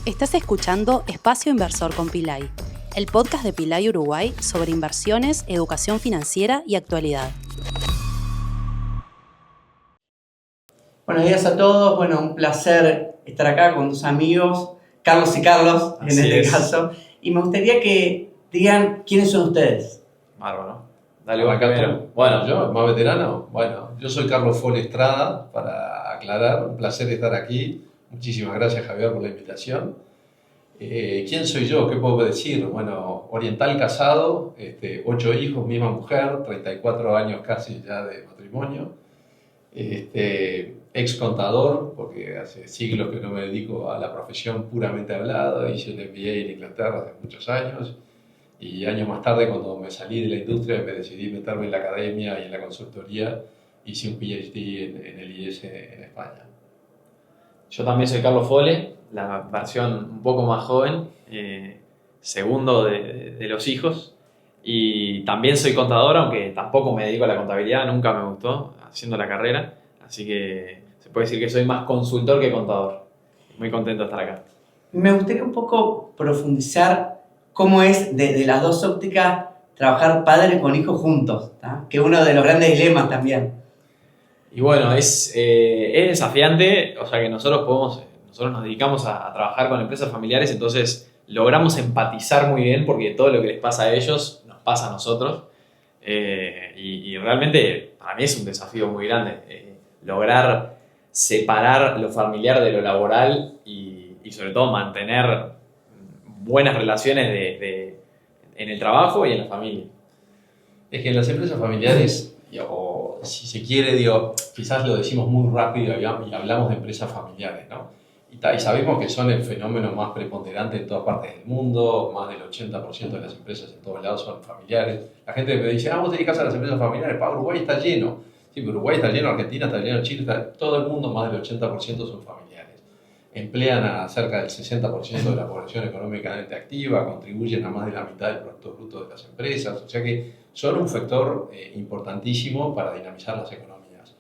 Estás escuchando Espacio Inversor con Pilay, el podcast de Pilay Uruguay sobre inversiones, educación financiera y actualidad. Buenos días a todos. Bueno, un placer estar acá con tus amigos, Carlos y Carlos, en este caso. Y me gustaría que digan quiénes son ustedes. Bárbaro. Dale, vos primero. Bueno, yo, más veterano. Bueno, yo soy Carlos Fole Estrada, para aclarar. Un placer estar aquí. Muchísimas gracias, Javier, por la invitación. ¿Quién soy yo? ¿Qué puedo decir? Bueno, oriental casado, 8 hijos, misma mujer, 34 años casi ya de matrimonio. Ex contador, porque hace siglos que no me dedico a la profesión puramente hablada. Hice un MBA en Inglaterra hace muchos años. Y años más tarde, cuando me salí de la industria, me decidí meterme en la academia y en la consultoría. Hice un PhD en el IES en España. Yo también soy Carlos Fole, la versión un poco más joven, segundo de los hijos. Y también soy contador, aunque tampoco me dedico a la contabilidad, nunca me gustó haciendo la carrera. Así que se puede decir que soy más consultor que contador. Muy contento de estar acá. Me gustaría un poco profundizar cómo es de las dos ópticas trabajar padre con hijo juntos, ¿tá? Que es uno de los grandes dilemas también. Y bueno, es desafiante, o sea que nosotros nos dedicamos a trabajar con empresas familiares, entonces logramos empatizar muy bien porque todo lo que les pasa a ellos nos pasa a nosotros. Y realmente para mí es un desafío muy grande lograr separar lo familiar de lo laboral y sobre todo mantener buenas relaciones en el trabajo y en la familia. Es que en las empresas familiares, o si se quiere, quizás lo decimos muy rápido y hablamos de empresas familiares, ¿no? Y sabemos que son el fenómeno más preponderante en todas partes del mundo. Más del 80% de las empresas en todos lados son familiares. La gente me dice, vos te dedicas a las empresas familiares, Uruguay está lleno. Sí, pero Uruguay está lleno, Argentina está lleno, Chile todo el mundo, más del 80% son familiares. Emplean a cerca del 60% de la población económicamente activa, contribuyen a más de la mitad del Producto Bruto de las empresas, o sea que son un factor importantísimo para dinamizar las economías.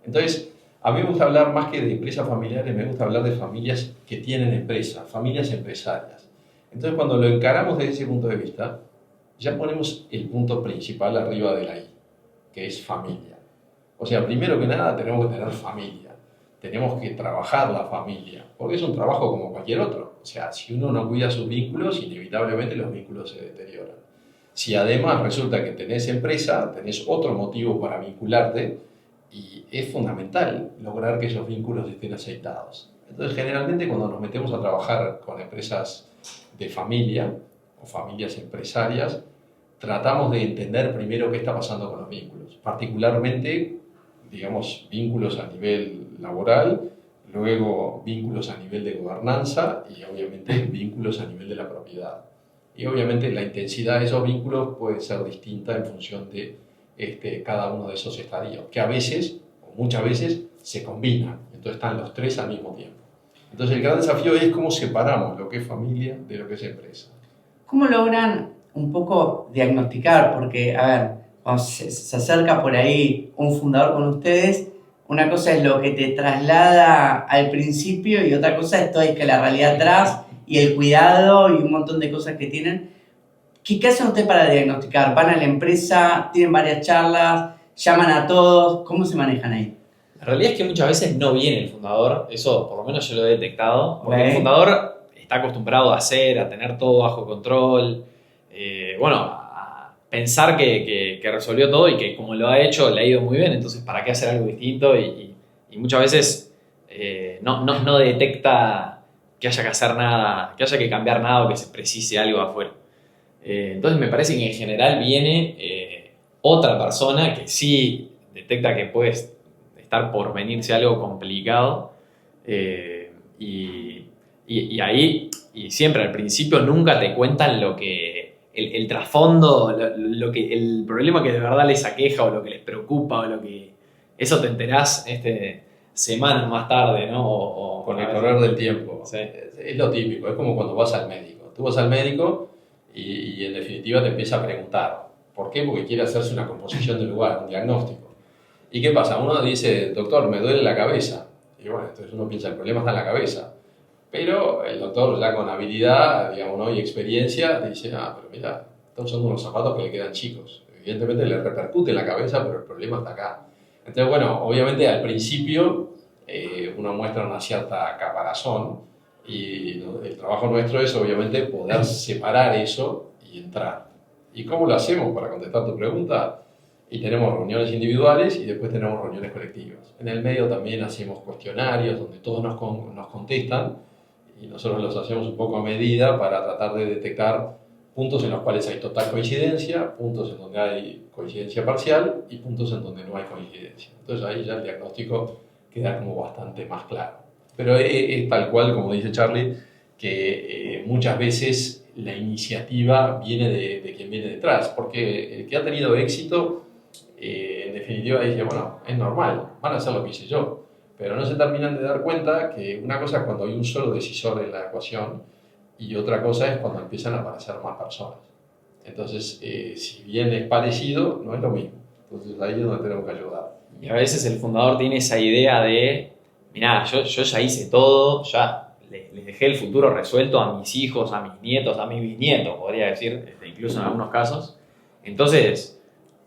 Entonces, a mí me gusta hablar más que de empresas familiares, me gusta hablar de familias que tienen empresas, familias empresarias. Entonces, cuando lo encaramos desde ese punto de vista, ya ponemos el punto principal arriba de la I, que es familia. O sea, primero que nada tenemos que tener familia. Tenemos que trabajar la familia, porque es un trabajo como cualquier otro. O sea, si uno no cuida sus vínculos, inevitablemente los vínculos se deterioran. Si además resulta que tenés empresa, tenés otro motivo para vincularte y es fundamental lograr que esos vínculos estén aceitados. Entonces, generalmente cuando nos metemos a trabajar con empresas de familia o familias empresarias, tratamos de entender primero qué está pasando con los vínculos, particularmente, digamos, vínculos a nivel laboral, luego vínculos a nivel de gobernanza y obviamente vínculos a nivel de la propiedad. Y obviamente la intensidad de esos vínculos puede ser distinta en función de cada uno de esos estadios, que a veces, o muchas veces, se combinan. Entonces están los tres al mismo tiempo. Entonces el gran desafío es cómo separamos lo que es familia de lo que es empresa. ¿Cómo logran un poco diagnosticar? Porque, a ver, cuando se acerca por ahí un fundador con ustedes, una cosa es lo que te traslada al principio y otra cosa es toda la realidad atrás y el cuidado y un montón de cosas que tienen. ¿Qué hacen ustedes para diagnosticar? ¿Van a la empresa? ¿Tienen varias charlas? ¿Llaman a todos? ¿Cómo se manejan ahí? La realidad es que muchas veces no viene el fundador, eso por lo menos yo lo he detectado, porque el fundador está acostumbrado a tener todo bajo control, a pensar que resolvió todo y que como lo ha hecho le ha ido muy bien, entonces ¿para qué hacer algo distinto? Y muchas veces no detecta que haya que hacer nada, que haya que cambiar nada o que se precise algo afuera. Entonces me parece que en general viene otra persona que sí detecta que puede estar por venirse algo complicado y ahí, y siempre al principio nunca te cuentan lo que el trasfondo, el problema que de verdad les aqueja o lo que les preocupa o eso te enterás semanas más tarde, ¿no? Con el correr del tiempo. Sí. Es lo típico, es como cuando vas al médico. Tú vas al médico y en definitiva te empieza a preguntar. ¿Por qué? Porque quiere hacerse una composición del lugar, un diagnóstico. ¿Y qué pasa? Uno dice, doctor, me duele la cabeza. Y bueno, entonces uno piensa, el problema está en la cabeza. Pero el doctor ya con habilidad, digamos, ¿no? Y experiencia, dice, pero mira, estos son unos zapatos que le quedan chicos. Evidentemente le repercute en la cabeza, pero el problema está acá. Entonces, bueno, obviamente al principio uno muestra una cierta caparazón y el trabajo nuestro es obviamente poder separar eso y entrar. ¿Y cómo lo hacemos para contestar tu pregunta? Y tenemos reuniones individuales y después tenemos reuniones colectivas. En el medio también hacemos cuestionarios donde todos nos contestan y nosotros los hacemos un poco a medida para tratar de detectar puntos en los cuales hay total coincidencia, puntos en donde hay coincidencia parcial y puntos en donde no hay coincidencia. Entonces ahí ya el diagnóstico queda como bastante más claro. Pero es tal cual, como dice Charlie, que muchas veces la iniciativa viene de quien viene detrás, porque el que ha tenido éxito, en definitiva dice, bueno, es normal, van a hacer lo que hice yo, pero no se terminan de dar cuenta que una cosa es cuando hay un solo decisor en la ecuación y otra cosa es cuando empiezan a aparecer más personas. Entonces, si bien es parecido, no es lo mismo. Entonces ahí es donde tenemos que ayudar. Y a veces el fundador tiene esa idea de, mirá, yo ya hice todo, ya les dejé el futuro resuelto a mis hijos, a mis nietos, a mis bisnietos, podría decir, incluso en algunos casos. Entonces,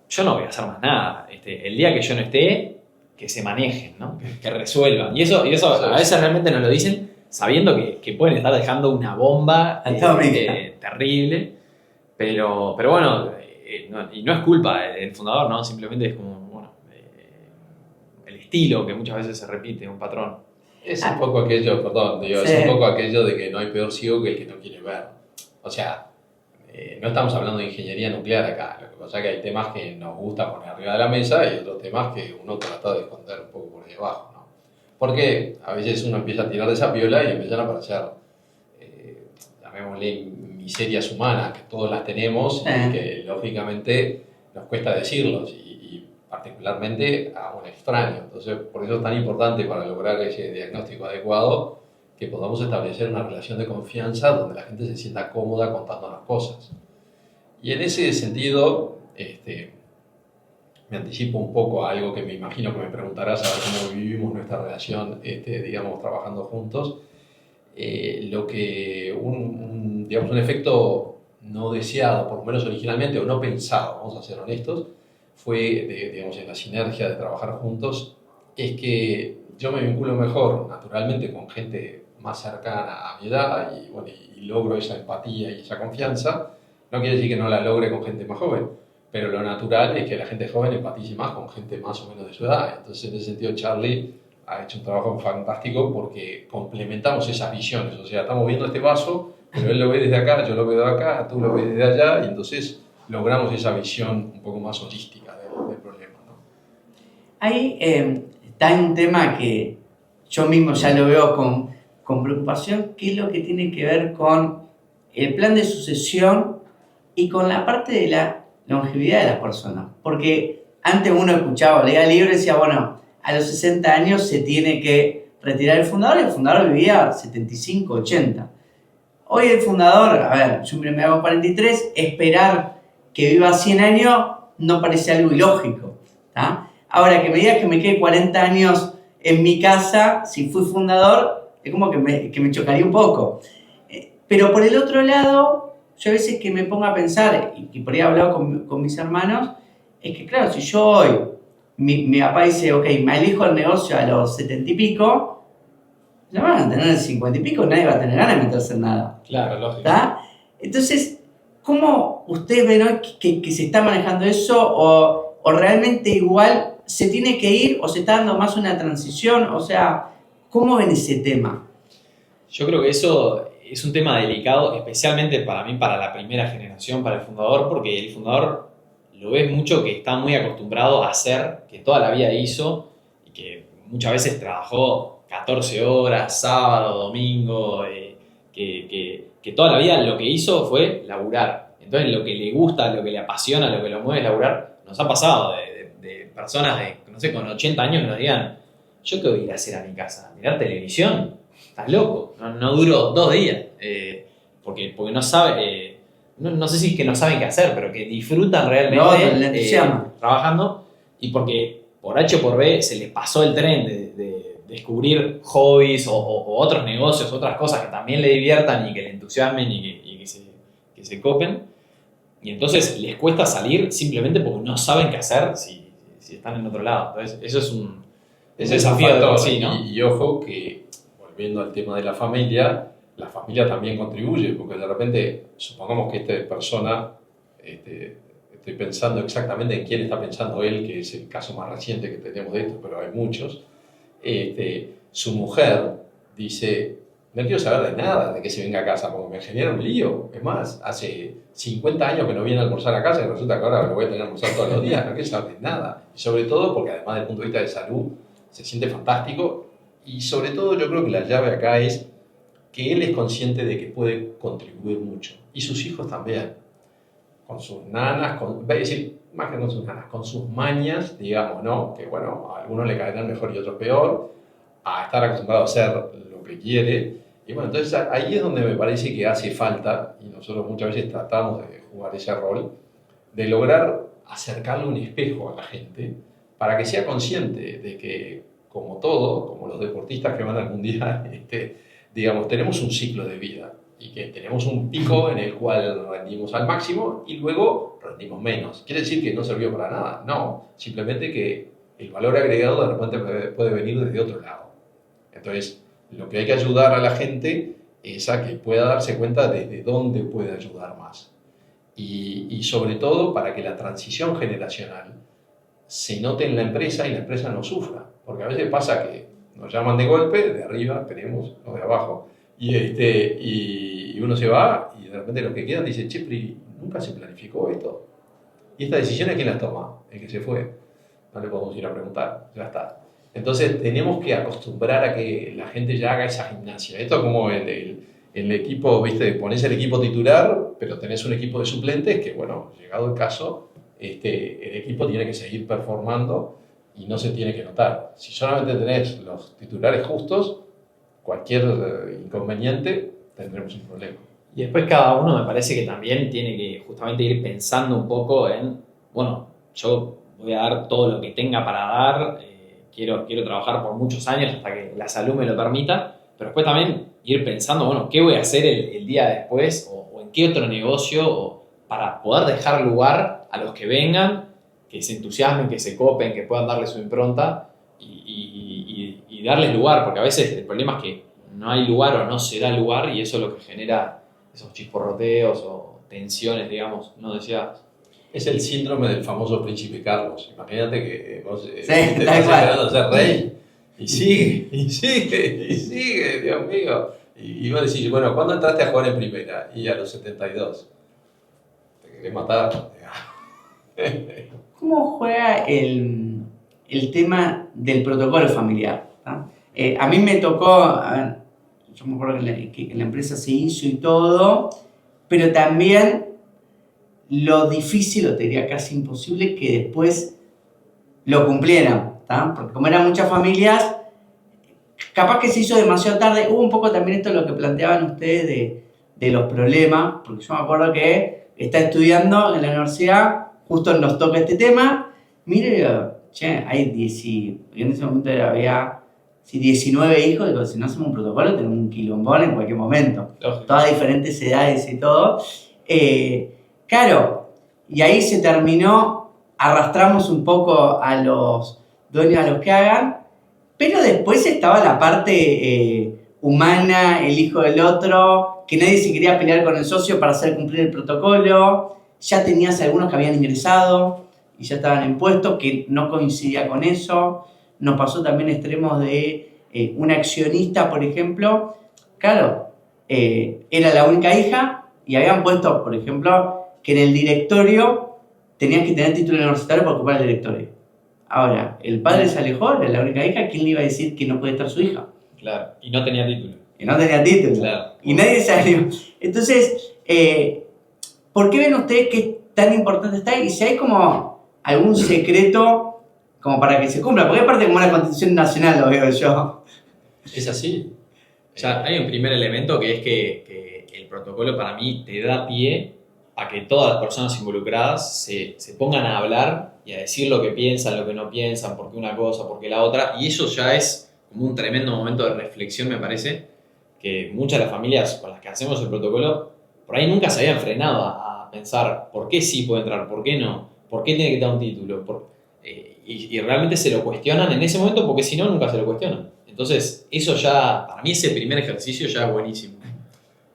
yo no voy a hacer más nada. El día que yo no esté, que se manejen, ¿no? Que resuelvan. Y eso a veces realmente nos lo dicen sabiendo que pueden estar dejando una bomba terrible. Pero bueno, y no es culpa del fundador, ¿no? Simplemente es como, bueno, el estilo que muchas veces se repite, un patrón. Es un poco aquello, perdón, digo, Sí. es un poco aquello de que no hay peor ciego que el que no quiere ver. O sea, no estamos hablando de ingeniería nuclear acá. Lo que pasa es que hay temas que nos gusta poner arriba de la mesa y otros temas que uno trata de esconder un poco por debajo, ¿no? Porque a veces uno empieza a tirar de esa piola y empiezan a aparecer, llamémosle, miserias humanas, que todos las tenemos y que lógicamente nos cuesta decirlos y particularmente a un extraño. Entonces, por eso es tan importante para lograr ese diagnóstico adecuado que podamos establecer una relación de confianza donde la gente se sienta cómoda contándonos cosas. Y en ese sentido, me anticipo un poco a algo que me imagino que me preguntarás, a ver cómo vivimos nuestra relación, digamos, trabajando juntos. Lo que digamos, un efecto no deseado, por lo menos originalmente, o no pensado, vamos a ser honestos, fue, digamos, en la sinergia de trabajar juntos, es que yo me vinculo mejor, naturalmente, con gente más cercana a mi edad y, bueno, y logro esa empatía y esa confianza. No quiere decir que no la logre con gente más joven, pero lo natural es que la gente joven empatice más con gente más o menos de su edad. Entonces, en ese sentido, Charlie ha hecho un trabajo fantástico porque complementamos esas visiones. O sea, estamos viendo este vaso, pero él lo ve desde acá, yo lo veo de acá, tú lo ves desde allá, y entonces logramos esa visión un poco más holística del problema, ¿no? Ahí está un tema que yo mismo ya lo veo con preocupación, que es lo que tiene que ver con el plan de sucesión y con la parte de la longevidad de las personas. Porque antes uno escuchaba, leía libros y decía, bueno, a los 60 años se tiene que retirar el fundador vivía 75, 80. Hoy el fundador, a ver, yo me hago 43, esperar que viva 100 años no parece algo ilógico, ¿tá? Ahora, que me digas que me quede 40 años en mi casa, si fui fundador, es como que me chocaría un poco. Pero por el otro lado, yo a veces que me pongo a pensar, y por ahí he hablado con mis hermanos, es que claro, si yo hoy, mi papá dice, ok, me elijo el negocio a los 70 y pico, ya van a tener 50 y pico, nadie va a tener ganas de meterse en nada. Claro, lógico. ¿Tá? Entonces, ¿cómo ustedes ven hoy que se está manejando eso o realmente igual se tiene que ir o se está dando más una transición? O sea, ¿cómo ven ese tema? Yo creo que eso es un tema delicado, especialmente para mí, para la primera generación, para el fundador, porque el fundador lo ves mucho que está muy acostumbrado a hacer, que toda la vida hizo y que muchas veces trabajó 14 horas, sábado, domingo, que toda la vida lo que hizo fue laburar. Entonces lo que le gusta, lo que le apasiona, lo que lo mueve es laburar. Nos ha pasado de personas de, no sé, con 80 años que nos digan, ¿yo qué voy a ir a hacer a mi casa? ¿Mirar televisión? Estás loco, no duró 2 días, porque no sabe, no sé si es que no saben qué hacer, pero que disfrutan realmente trabajando, y porque por H o por B se les pasó el tren descubrir hobbies o otros negocios, otras cosas que también le diviertan y que le entusiasmen y que se copen. Y entonces les cuesta salir simplemente porque no saben qué hacer si están en otro lado. Entonces, eso es un desafío de por sí, ¿no? Y ojo que, volviendo al tema de la familia también contribuye, porque de repente, supongamos que esta persona, estoy pensando exactamente en quién está pensando él, que es el caso más reciente que tenemos de esto, pero hay muchos. Su mujer dice: no quiero saber de nada de que se venga a casa, porque me genera un lío. Es más, hace 50 años que no viene a almorzar a casa y resulta que ahora lo voy a tener que almorzar todos los días, no quiero saber de nada. Y sobre todo porque además desde el punto de vista de salud se siente fantástico, y sobre todo yo creo que la llave acá es que él es consciente de que puede contribuir mucho, y sus hijos también, con sus nanas, voy a decir, más que con sus nanas, con sus mañas, digamos, ¿no? Que bueno, a algunos le caerán mejor y otros peor, a estar acostumbrado a hacer lo que quiere. Y bueno, entonces ahí es donde me parece que hace falta, y nosotros muchas veces tratamos de jugar ese rol, de lograr acercarle un espejo a la gente para que sea consciente de que, como todo, como los deportistas que van al mundial, digamos, tenemos un ciclo de vida y que tenemos un pico en el cual rendimos al máximo y luego rendimos menos. ¿Quiere decir que no sirvió para nada? No, simplemente que el valor agregado de repente puede venir desde otro lado. Entonces, lo que hay que ayudar a la gente es a que pueda darse cuenta desde dónde puede ayudar más. Y sobre todo para que la transición generacional se note en la empresa y la empresa no sufra. Porque a veces pasa que nos llaman de golpe, de arriba, esperemos, no de abajo, y uno se va y de repente los que quedan dicen: che, pero nunca se planificó esto. ¿Y esta decisión quién la toma? El que se fue. No le podemos ir a preguntar, ya está. Entonces tenemos que acostumbrar a que la gente ya haga esa gimnasia. Esto es como el equipo, ¿viste? Pones el equipo titular, pero tenés un equipo de suplentes que, bueno, llegado el caso, el equipo tiene que seguir performando y no se tiene que notar. Si solamente tenés los titulares justos, cualquier inconveniente tendremos un problema. Y después cada uno me parece que también tiene que justamente ir pensando un poco en, bueno, yo voy a dar todo lo que tenga para dar, quiero trabajar por muchos años hasta que la salud me lo permita, pero después también ir pensando, bueno, ¿qué voy a hacer el día después? O en qué otro negocio, para poder dejar lugar a los que vengan, que se entusiasmen, que se copen, que puedan darle su impronta y darles lugar, porque a veces el problema es que no hay lugar o no se da lugar y eso es lo que genera esos chisporroteos o tensiones, digamos, ¿no decías? Es el síndrome del famoso príncipe Carlos. Imagínate que vos Sí, estás esperando ser rey y sigue, Dios mío. Y vos decís: bueno, ¿cuándo entraste a jugar en primera? Y a los 72. Te querés matar. ¿Cómo juega el tema del protocolo familiar? ¿No? A mí me tocó, a ver, yo me acuerdo que la empresa se hizo y todo, pero también lo difícil, o te diría casi imposible, que después lo cumplieran, ¿tá? Porque como eran muchas familias, capaz que se hizo demasiado tarde. Hubo un poco también esto lo que planteaban ustedes de los problemas, porque yo me acuerdo que estaba estudiando en la universidad, justo nos toca este tema, mire, che, hay en ese momento había 19 hijos, digo, si no hacemos un protocolo tenemos un quilombón en cualquier momento. Lógico. Todas diferentes edades y todo. Claro, y ahí se terminó, arrastramos un poco a los dueños a los que hagan, pero después estaba la parte humana, el hijo del otro, que nadie se quería pelear con el socio para hacer cumplir el protocolo. Ya tenías algunos que habían ingresado y ya estaban en puestos, que no coincidía con eso. Nos pasó también extremos de un accionista, por ejemplo. Claro, era la única hija y habían puesto, por ejemplo, que en el directorio tenías que tener título universitario para ocupar el directorio. Ahora, el padre se alejó, era la única hija, ¿quién le iba a decir que no puede estar su hija? Claro, y no tenía título. Y no tenía título. Claro. Y nadie salió. Entonces, ¿por qué ven ustedes que tan importante está? Y si hay como algún secreto como para que se cumpla, porque aparte como una constitución nacional lo veo yo. Es así. O sea, hay un primer elemento que es que el protocolo para mí te da pie a que todas las personas involucradas se pongan a hablar y a decir lo que piensan, lo que no piensan, por qué una cosa, por qué la otra, y eso ya es como un tremendo momento de reflexión, me parece, que muchas de las familias con las que hacemos el protocolo, por ahí nunca se habían frenado a pensar por qué sí puede entrar, por qué no, por qué tiene que tener un título, y realmente se lo cuestionan en ese momento, porque si no, nunca se lo cuestionan. Entonces, eso ya, para mí ese primer ejercicio ya es buenísimo.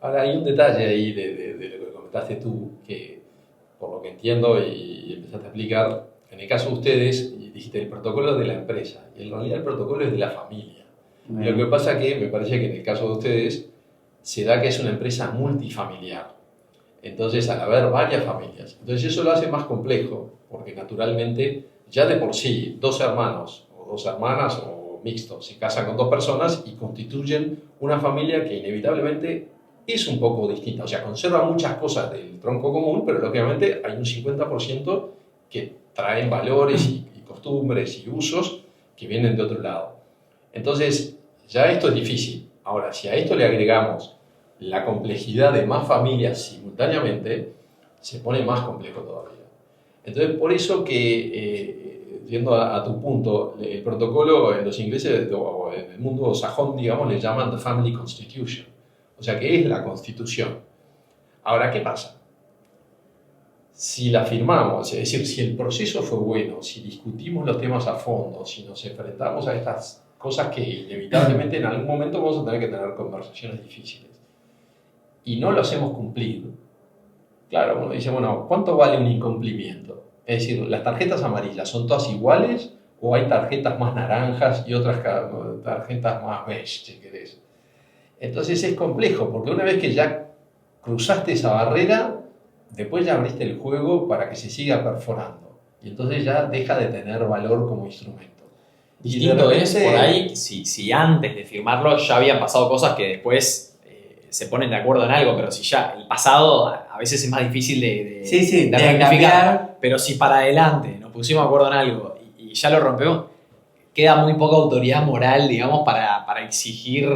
Ahora, hay un detalle ahí de lo que comentaste tú, que por lo que entiendo y empezaste a explicar, en el caso de ustedes, dijiste el protocolo es de la empresa, y en realidad el protocolo es de la familia. Bueno. Lo que pasa que me parece que en el caso de ustedes se da que es una empresa multifamiliar. Entonces, al haber varias familias, entonces eso lo hace más complejo, porque naturalmente ya de por sí dos hermanos o dos hermanas o mixtos se casan con dos personas y constituyen una familia que inevitablemente es un poco distinta. O sea, conserva muchas cosas del tronco común, pero lógicamente hay un 50% que traen valores y costumbres y usos que vienen de otro lado. Entonces, ya esto es difícil. Ahora, si a esto le agregamos la complejidad de más familias simultáneamente, se pone más complejo todavía. Entonces, por eso que, yendo a tu punto, el protocolo en los ingleses, o en el mundo sajón, digamos, le llaman the family constitution. O sea, que es la constitución. Ahora, ¿qué pasa? Si la firmamos, es decir, si el proceso fue bueno, si discutimos los temas a fondo, si nos enfrentamos a estas cosas que inevitablemente en algún momento vamos a tener que tener conversaciones difíciles, y no lo hacemos cumplir, claro, uno dice, bueno, ¿cuánto vale un incumplimiento? Es decir, ¿las tarjetas amarillas son todas iguales o hay tarjetas más naranjas y otras tarjetas más beige, si querés? Entonces es complejo, porque una vez que ya cruzaste esa barrera, después ya abriste el juego para que se siga perforando. Y entonces ya deja de tener valor como instrumento. Distinto es por ahí si antes de firmarlo ya habían pasado cosas que después se ponen de acuerdo en algo, pero si ya el pasado a veces es más difícil de rectificar. Cambiar. Pero si para adelante nos pusimos de acuerdo en algo y ya lo rompemos, queda muy poca autoridad moral, digamos, para exigir.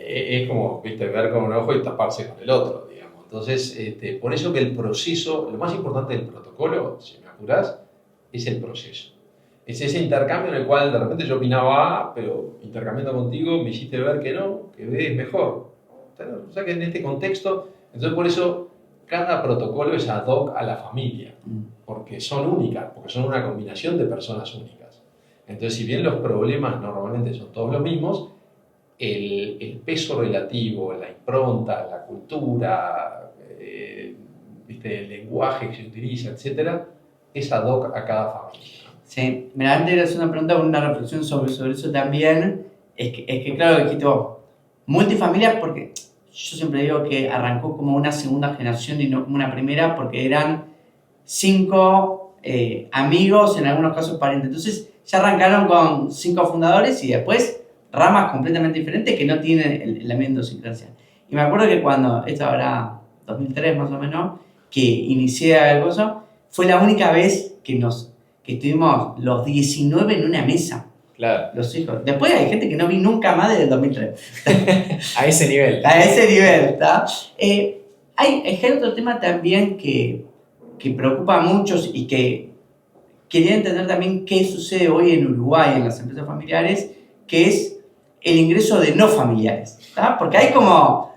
Es como, viste, ver con un ojo y taparse con el otro, digamos. Entonces, por eso que el proceso, lo más importante del protocolo, si me apurás, es el proceso. Es ese intercambio en el cual de repente yo opinaba A, pero intercambiando contigo me hiciste ver que no, que B es mejor. O sea que en este contexto, entonces por eso cada protocolo es ad hoc a la familia, porque son únicas, porque son una combinación de personas únicas. Entonces, si bien los problemas normalmente son todos los mismos, el peso relativo, la impronta, la cultura, ¿viste? El lenguaje que se utiliza, etc., es ad hoc a cada familia. Sí, mira, antes de hacer una pregunta, una reflexión sobre eso también, es que claro, dijiste vos, multifamiliar, porque yo siempre digo que arrancó como una segunda generación y no como una primera, porque eran 5 amigos, en algunos casos parientes. Entonces ya arrancaron con 5 fundadores y después ramas completamente diferentes que no tienen la misma idiosincrasia. Y me acuerdo que cuando, esto habrá 2003 más o menos, que inicié el gozo, fue la única vez que estuvimos los 19 en una mesa. Claro. Los hijos. Después hay gente que no vi nunca más desde el 2003. A ese nivel. A ese nivel, ¿está? Hay otro tema también que preocupa a muchos y que quería entender también qué sucede hoy en Uruguay en las empresas familiares, que es el ingreso de no familiares, ¿está? Porque hay como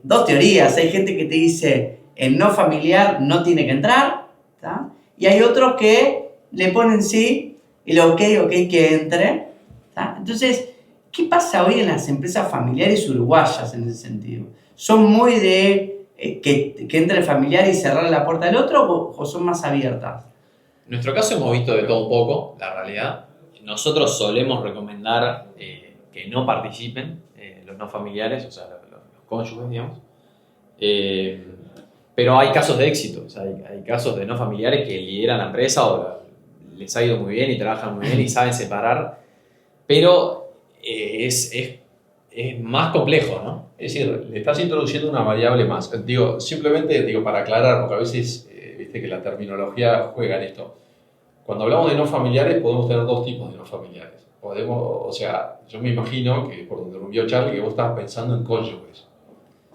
2 teorías. Hay gente que te dice el no familiar no tiene que entrar, ¿está? Y hay otros que le ponen sí, el ok que entre, ¿tá? Entonces, ¿qué pasa hoy en las empresas familiares uruguayas en ese sentido? ¿Son muy de que entre el familiar y cerrar la puerta del otro o son más abiertas? En nuestro caso hemos visto de todo un poco, la realidad. Nosotros solemos recomendar que no participen los no familiares, o sea, los cónyuges, digamos. Pero hay casos de éxito, o sea, hay casos de no familiares que lideran la empresa o les ha ido muy bien y trabajan muy bien y saben separar, pero es más complejo, ¿no? Es decir, le estás introduciendo una variable más. Simplemente para aclarar, porque a veces, viste que la terminología juega en esto. Cuando hablamos de no familiares, podemos tener 2 tipos de no familiares. Yo me imagino que por donde rumbió Charlie, que vos estabas pensando en cónyuges,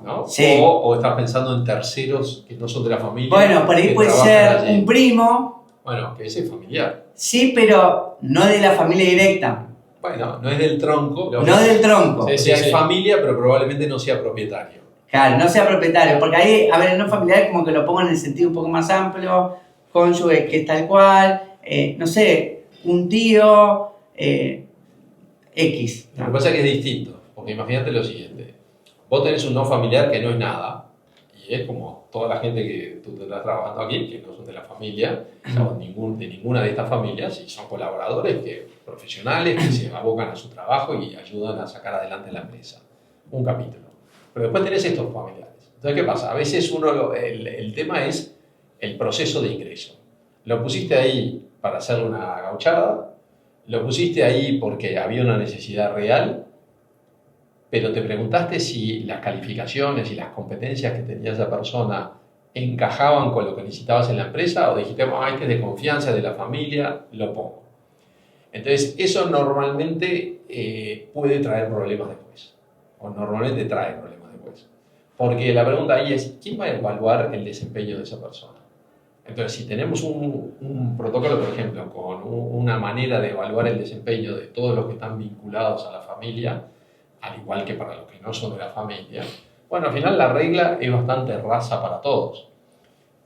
¿no? Sí. O estás pensando en terceros que no son de la familia. Bueno, por ahí puede ser un primo. Bueno, que ese es familiar. Sí, pero no de la familia directa. bueno, no es del tronco. No del tronco. Sí, O sea, es familia, pero probablemente no sea propietario. Claro, no sea propietario, porque ahí, a ver, el no familiar como que lo pongo en el sentido un poco más amplio, cónyuge que es tal cual, no sé, un tío, X. Lo que pasa es que es distinto, porque imagínate lo siguiente. Vos tenés un no familiar que no es nada, y es como toda la gente que tú te estás trabajando aquí, que no son de la familia, o sea, de ninguna de estas familias, y son colaboradores profesionales que se abocan a su trabajo y ayudan a sacar adelante la empresa. Un capítulo. Pero después tenés estos familiares. Entonces, ¿qué pasa? A veces el tema es el proceso de ingreso. Lo pusiste ahí para hacerle una gauchada, lo pusiste ahí porque había una necesidad real, pero te preguntaste si las calificaciones y las competencias que tenía esa persona encajaban con lo que necesitabas en la empresa, o dijiste, este es de confianza, de la familia, lo pongo. Entonces, eso normalmente puede traer problemas después, o normalmente trae problemas después. Porque la pregunta ahí es, ¿quién va a evaluar el desempeño de esa persona? Entonces, si tenemos un protocolo, por ejemplo, con una manera de evaluar el desempeño de todos los que están vinculados a la familia, al igual que para los que no son de la familia, bueno, al final la regla es bastante rasa para todos.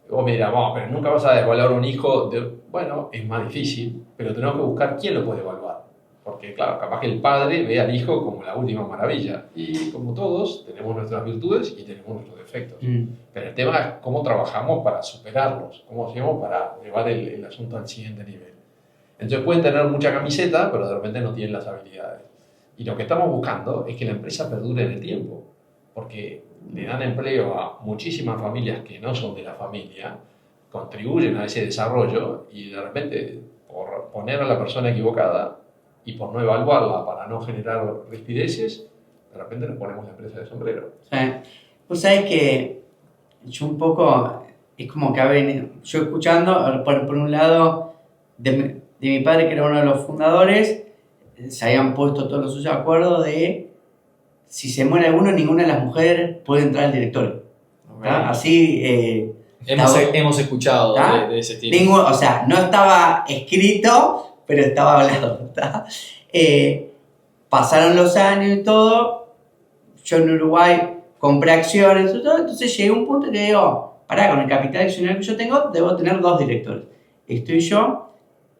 Vos me dirás, pero nunca vas a evaluar un hijo Bueno, es más difícil, pero tenemos que buscar quién lo puede evaluar. Porque, claro, capaz que el padre ve al hijo como la última maravilla. Y como todos, tenemos nuestras virtudes y tenemos nuestros defectos. Pero el tema es cómo trabajamos para superarlos, cómo hacemos para llevar el asunto al siguiente nivel. Entonces pueden tener mucha camiseta, pero de repente no tienen las habilidades. Y lo que estamos buscando es que la empresa perdure en el tiempo, porque le dan empleo a muchísimas familias que no son de la familia, contribuyen a ese desarrollo y de repente, por poner a la persona equivocada y por no evaluarla para no generar rispideces, de repente nos ponemos la empresa de sombrero. Vos sabés que yo un poco, es como que ha venido, yo escuchando, por un lado, de mi padre, que era uno de los fundadores, se habían puesto todos los suyos de acuerdo de si se muere alguno, ninguna de las mujeres puede entrar al directorio. Okay. Así. Hemos escuchado de ese estilo. O sea, no estaba escrito, pero estaba hablado. Pasaron los años y todo. Yo en Uruguay compré acciones y todo. Entonces llegué a un punto que digo, con el capital accionario que yo tengo, debo tener 2 directores. Estoy yo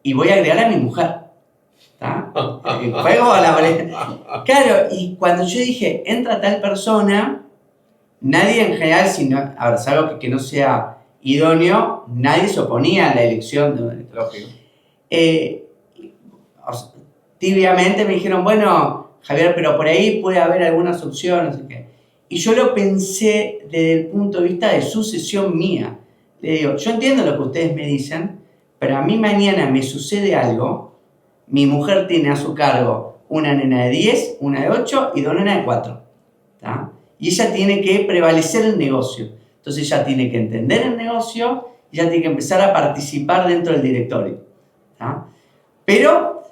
y voy a agregar a mi mujer. Fue como claro, y cuando yo dije, entra tal persona, nadie en general, salvo que no sea idóneo, nadie se oponía a la elección de tibiamente me dijeron, bueno, Javier, pero por ahí puede haber algunas opciones, no sé qué. Y yo lo pensé desde el punto de vista de sucesión mía. Le digo, yo entiendo lo que ustedes me dicen, pero a mí mañana me sucede algo. Mi mujer tiene a su cargo una nena de 10, una de 8 y 2 nenas de 4. Y ella tiene que prevalecer el negocio. Entonces ella tiene que entender el negocio y ella tiene que empezar a participar dentro del directorio. Pero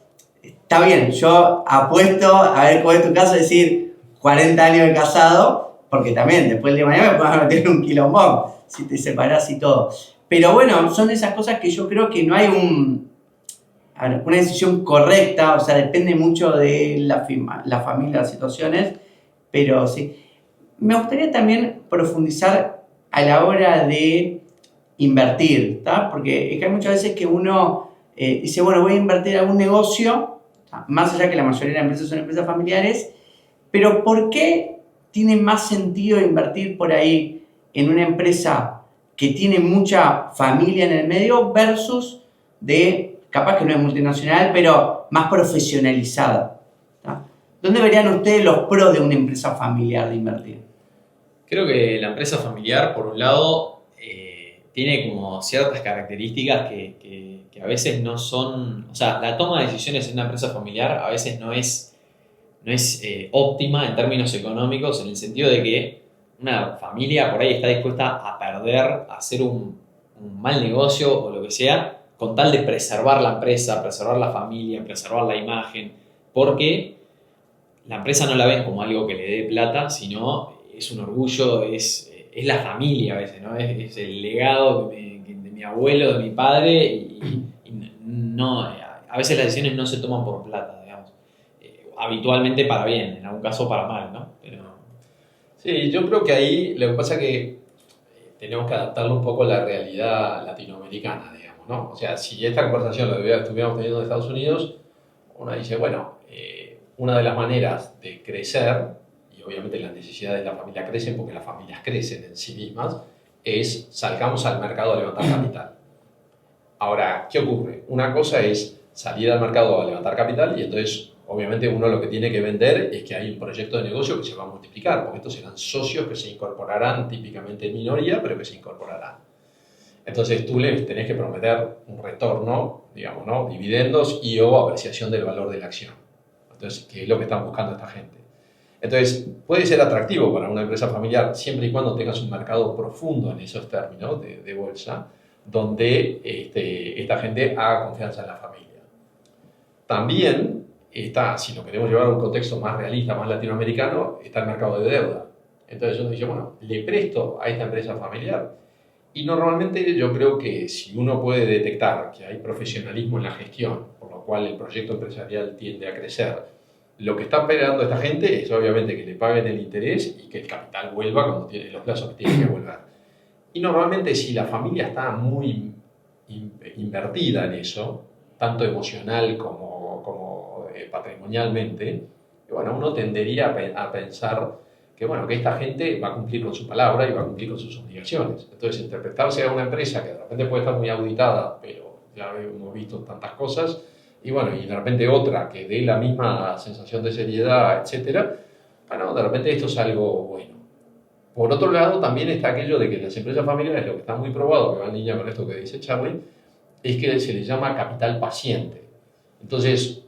está bien, yo apuesto, a ver cuál es tu caso, decir 40 años de casado, porque también después del día de mañana me puedes meter un quilombón si te separás y todo. Pero bueno, son esas cosas que yo creo que no hay una decisión correcta, o sea, depende mucho de la familia, las situaciones, pero sí. Me gustaría también profundizar a la hora de invertir, porque es que hay muchas veces que uno dice, bueno, voy a invertir en algún negocio, más allá que la mayoría de las empresas son empresas familiares, pero ¿por qué tiene más sentido invertir por ahí en una empresa que tiene mucha familia en el medio versus capaz que no es multinacional, pero más profesionalizada? ¿Dónde verían ustedes los pros de una empresa familiar de invertir? Creo que la empresa familiar, por un lado, tiene como ciertas características que a veces no son... O sea, la toma de decisiones en una empresa familiar a veces no es óptima en términos económicos, en el sentido de que una familia por ahí está dispuesta a perder, a hacer un mal negocio o lo que sea, con tal de preservar la empresa, preservar la familia, preservar la imagen, porque la empresa no la ven como algo que le dé plata, sino es un orgullo, es la familia a veces, ¿no? Es el legado de mi abuelo, de mi padre, y no, a veces las decisiones no se toman por plata, digamos. habitualmente para bien, en algún caso para mal, ¿no? Pero... Sí, yo creo que ahí lo que pasa es que tenemos que adaptarlo un poco a la realidad latinoamericana, digamos, ¿no? O sea, si esta conversación la estuviéramos teniendo en Estados Unidos, uno dice, bueno, una de las maneras de crecer, y obviamente las necesidades de la familia crecen porque las familias crecen en sí mismas, es salgamos al mercado a levantar capital. Ahora, ¿qué ocurre? Una cosa es salir al mercado a levantar capital y entonces, obviamente, uno lo que tiene que vender es que hay un proyecto de negocio que se va a multiplicar, porque estos serán socios que se incorporarán típicamente en minoría, pero que se incorporarán. Entonces, tú les tenés que prometer un retorno, digamos, ¿no? Dividendos y o apreciación del valor de la acción. Entonces, ¿qué es lo que están buscando esta gente? Entonces, puede ser atractivo para una empresa familiar siempre y cuando tengas un mercado profundo en esos términos de bolsa, donde esta gente haga confianza en la familia. También está, si lo queremos llevar a un contexto más realista, más latinoamericano, está el mercado de deuda. Entonces uno dice, bueno, le presto a esta empresa familiar. Y normalmente yo creo que si uno puede detectar que hay profesionalismo en la gestión, por lo cual el proyecto empresarial tiende a crecer, lo que está esperando esta gente es obviamente que le paguen el interés y que el capital vuelva cuando tiene los plazos que tiene que volver. Y normalmente si la familia está muy invertida en eso, tanto emocional como patrimonialmente, bueno, uno tendería a pensar que, bueno, que esta gente va a cumplir con su palabra y va a cumplir con sus obligaciones. Entonces, interpretarse a una empresa que de repente puede estar muy auditada, pero ya hemos visto tantas cosas, y bueno, y de repente otra que dé la misma sensación de seriedad, etcétera, bueno, de repente esto es algo bueno. Por otro lado, también está aquello de que las empresas familiares, lo que está muy probado, que va en línea con esto que dice Charlie, es que se les llama capital paciente. Entonces,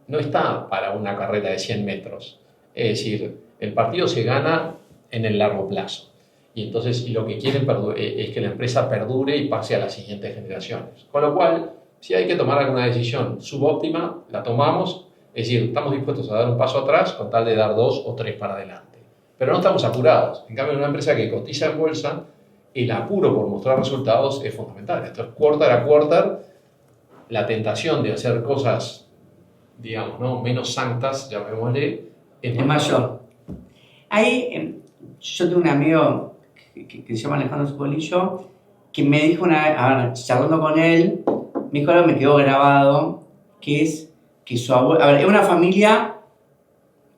no está para una carrera de 100 metros. Es decir, el partido se gana en el largo plazo. Y entonces lo que quieren es que la empresa perdure y pase a las siguientes generaciones. Con lo cual, si hay que tomar alguna decisión subóptima, la tomamos. Es decir, estamos dispuestos a dar un paso atrás con tal de dar 2 o 3 para adelante. Pero no estamos apurados. En cambio, en una empresa que cotiza en bolsa, el apuro por mostrar resultados es fundamental. Entonces, quarter a quarter, la tentación de hacer cosas, digamos, ¿no?, menos santas, llamémosle, es mayor. Ahí, yo tengo un amigo que se llama Alejandro Zucolillo, que me dijo una vez, a ver, charlando con él, me dijo algo que me quedó grabado, que es que su abuelo, a ver, es una familia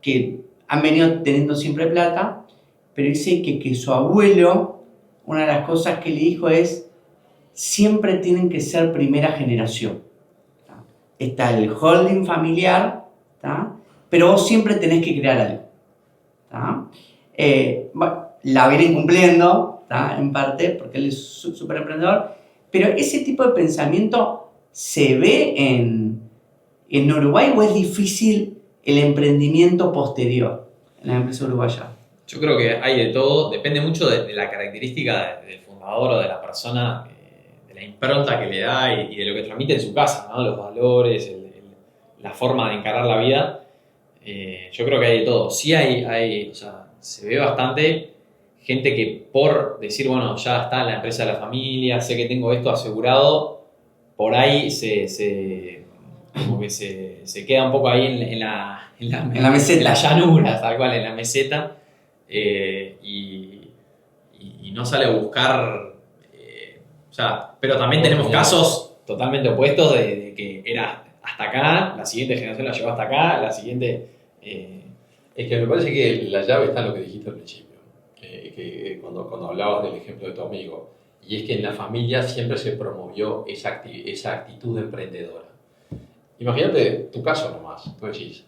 que han venido teniendo siempre plata, pero dice que su abuelo, una de las cosas que le dijo es, siempre tienen que ser primera generación. ¿Tá? Está el holding familiar, ¿tá? Pero vos siempre tenés que crear algo. ¿Tá? Bueno, la vienen cumpliendo, ¿tá?, en parte, porque él es súper emprendedor, pero ese tipo de pensamiento se ve en Uruguay, o es difícil el emprendimiento posterior en la empresa uruguaya. Yo creo que hay de todo, depende mucho de la característica del fundador o de la persona, de la impronta que le da y de lo que transmite en su casa, ¿no? Los valores, la forma de encarar la vida. Yo creo que hay de todo. Sí o sea, se ve bastante gente que por decir, bueno, ya está en la empresa de la familia, sé que tengo esto asegurado, por ahí como que se queda un poco ahí en la meseta, en la llanura, tal cual, en la meseta, y no sale a buscar, o sea, pero también tenemos casos totalmente opuestos de que era hasta acá, la siguiente generación la llevó hasta acá, la siguiente... Es que me parece que la llave está en lo que dijiste al principio, que cuando hablabas del ejemplo de tu amigo, y es que en la familia siempre se promovió esa actitud emprendedora. Imagínate tu caso nomás, tú decís,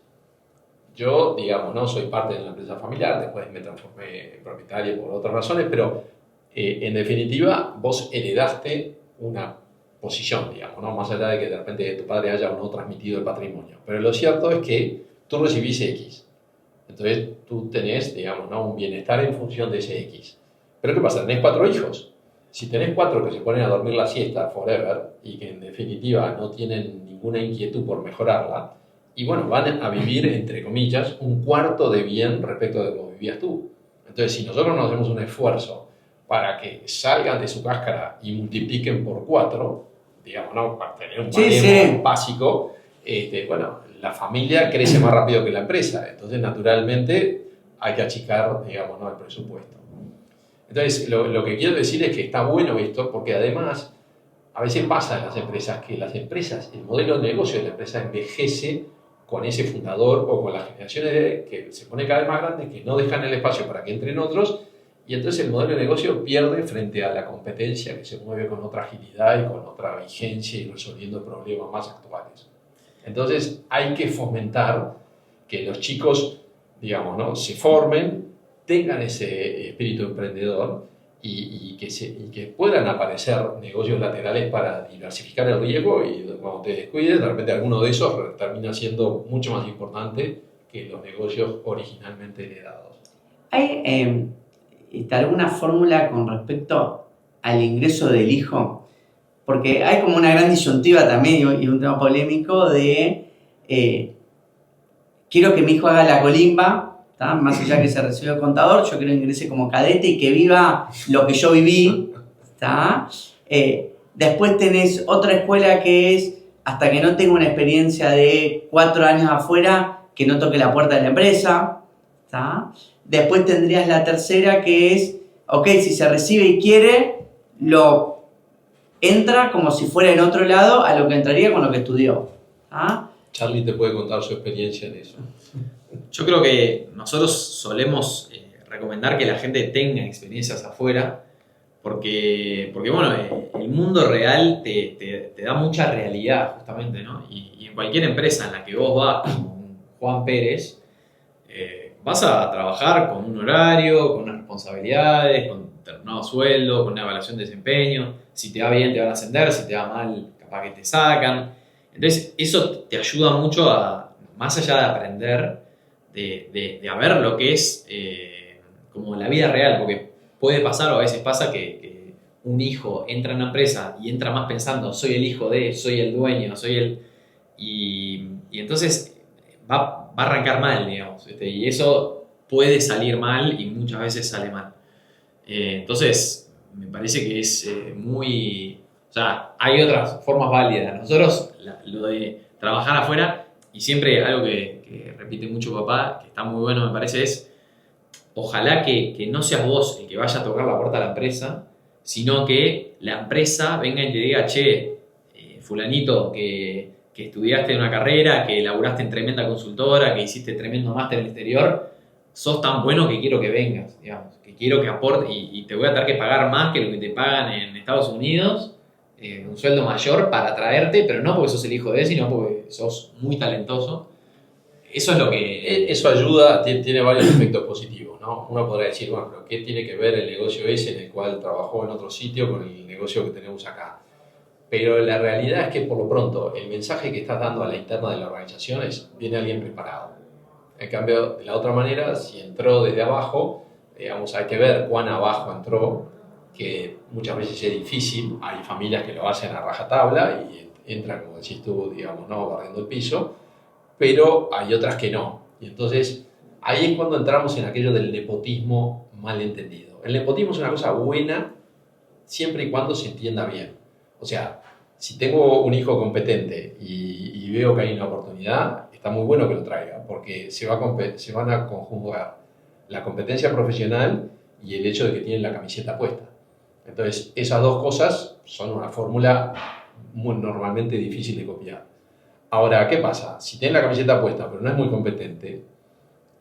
yo, digamos, no soy parte de una empresa familiar, después me transformé en propietario por otras razones, pero en definitiva vos heredaste una posición, digamos, ¿no?, más allá de que de repente tu padre haya o no transmitido el patrimonio. Pero lo cierto es que tú recibís X. Entonces tú tenés, digamos, ¿no?, un bienestar en función de ese X. Pero ¿qué pasa? Tenés 4 hijos. Si tenés 4 que se ponen a dormir la siesta forever y que en definitiva no tienen ninguna inquietud por mejorarla, y bueno, van a vivir, entre comillas, un cuarto de bien respecto de cómo vivías tú. Entonces, si nosotros no hacemos un esfuerzo para que salgan de su cáscara y multipliquen por 4, digamos, ¿no?, para tener un manejo básico, bueno, la familia crece más rápido que la empresa. Entonces, naturalmente, hay que achicar, digamos, ¿no?, el presupuesto. Entonces, lo que quiero decir es que está bueno esto, porque además, a veces pasa en las empresas que el modelo de negocio de la empresa envejece con ese fundador o con las generaciones que se pone cada vez más grandes, que no dejan el espacio para que entren otros, y entonces el modelo de negocio pierde frente a la competencia que se mueve con otra agilidad y con otra vigencia y resolviendo problemas más actuales. Entonces hay que fomentar que los chicos, digamos, ¿no?, se formen, tengan ese espíritu emprendedor y que puedan aparecer negocios laterales para diversificar el riesgo, y cuando te descuides, de repente alguno de esos termina siendo mucho más importante que los negocios originalmente heredados. ¿Hay alguna fórmula con respecto al ingreso del hijo? Porque hay como una gran disyuntiva también y un tema polémico de quiero que mi hijo haga la colimba, ¿tá?, más allá que se recibió contador, yo quiero que ingrese como cadete y que viva lo que yo viví, ¿tá? Después tenés otra escuela que es hasta que no tenga una experiencia de 4 años afuera, que no toque la puerta de la empresa, ¿tá? Después tendrías la tercera que es, ok, si se recibe y quiere, lo entra como si fuera en otro lado a lo que entraría con lo que estudió, ¿tá? Charlie te puede contar su experiencia en eso. Yo creo que nosotros solemos recomendar que la gente tenga experiencias afuera, porque bueno, el mundo real te da mucha realidad, justamente, ¿no? Y en cualquier empresa en la que vos vas, como un Juan Pérez, vas a trabajar con un horario, con unas responsabilidades, con determinado sueldo, con una evaluación de desempeño. Si te va bien, te van a ascender; si te va mal, capaz que te sacan. Entonces, eso te ayuda mucho a, más allá de aprender, a ver lo que es como la vida real, porque puede pasar, o a veces pasa, que un hijo entra en una empresa y entra más pensando, soy el hijo de, soy el dueño, soy el... Y entonces va a arrancar mal, digamos, y eso puede salir mal y muchas veces sale mal. Entonces, me parece que es muy... O sea, hay otras formas válidas. Nosotros, lo de trabajar afuera, y siempre algo que repite mucho papá, que está muy bueno, me parece, es ojalá que no seas vos el que vaya a tocar la puerta de la empresa, sino que la empresa venga y te diga, che, fulanito, que estudiaste una carrera, que laburaste en tremenda consultora, que hiciste tremendo máster en el exterior, sos tan bueno que quiero que vengas, digamos, que quiero que aportes, y te voy a tener que pagar más que lo que te pagan en Estados Unidos, un sueldo mayor para traerte, pero no porque sos el hijo de él, sino porque sos muy talentoso. Eso es lo que... Eso ayuda, tiene varios efectos positivos, ¿no? Uno podrá decir, bueno, pero ¿qué tiene que ver el negocio ese en el cual trabajó en otro sitio con el negocio que tenemos acá? Pero la realidad es que, por lo pronto, el mensaje que estás dando a la interna de la organización es, viene alguien preparado. En cambio, de la otra manera, si entró desde abajo, digamos, hay que ver cuán abajo entró, que muchas veces es difícil. Hay familias que lo hacen a rajatabla y entran, como decís tú, digamos, ¿no?, barriendo el piso, pero hay otras que no. Y entonces, ahí es cuando entramos en aquello del nepotismo mal entendido. El nepotismo es una cosa buena siempre y cuando se entienda bien. O sea, si tengo un hijo competente y veo que hay una oportunidad, está muy bueno que lo traiga, porque se van a conjugar la competencia profesional y el hecho de que tienen la camiseta puesta. Entonces, esas dos cosas son una fórmula normalmente difícil de copiar. Ahora, ¿qué pasa? Si tiene la camiseta puesta pero no es muy competente,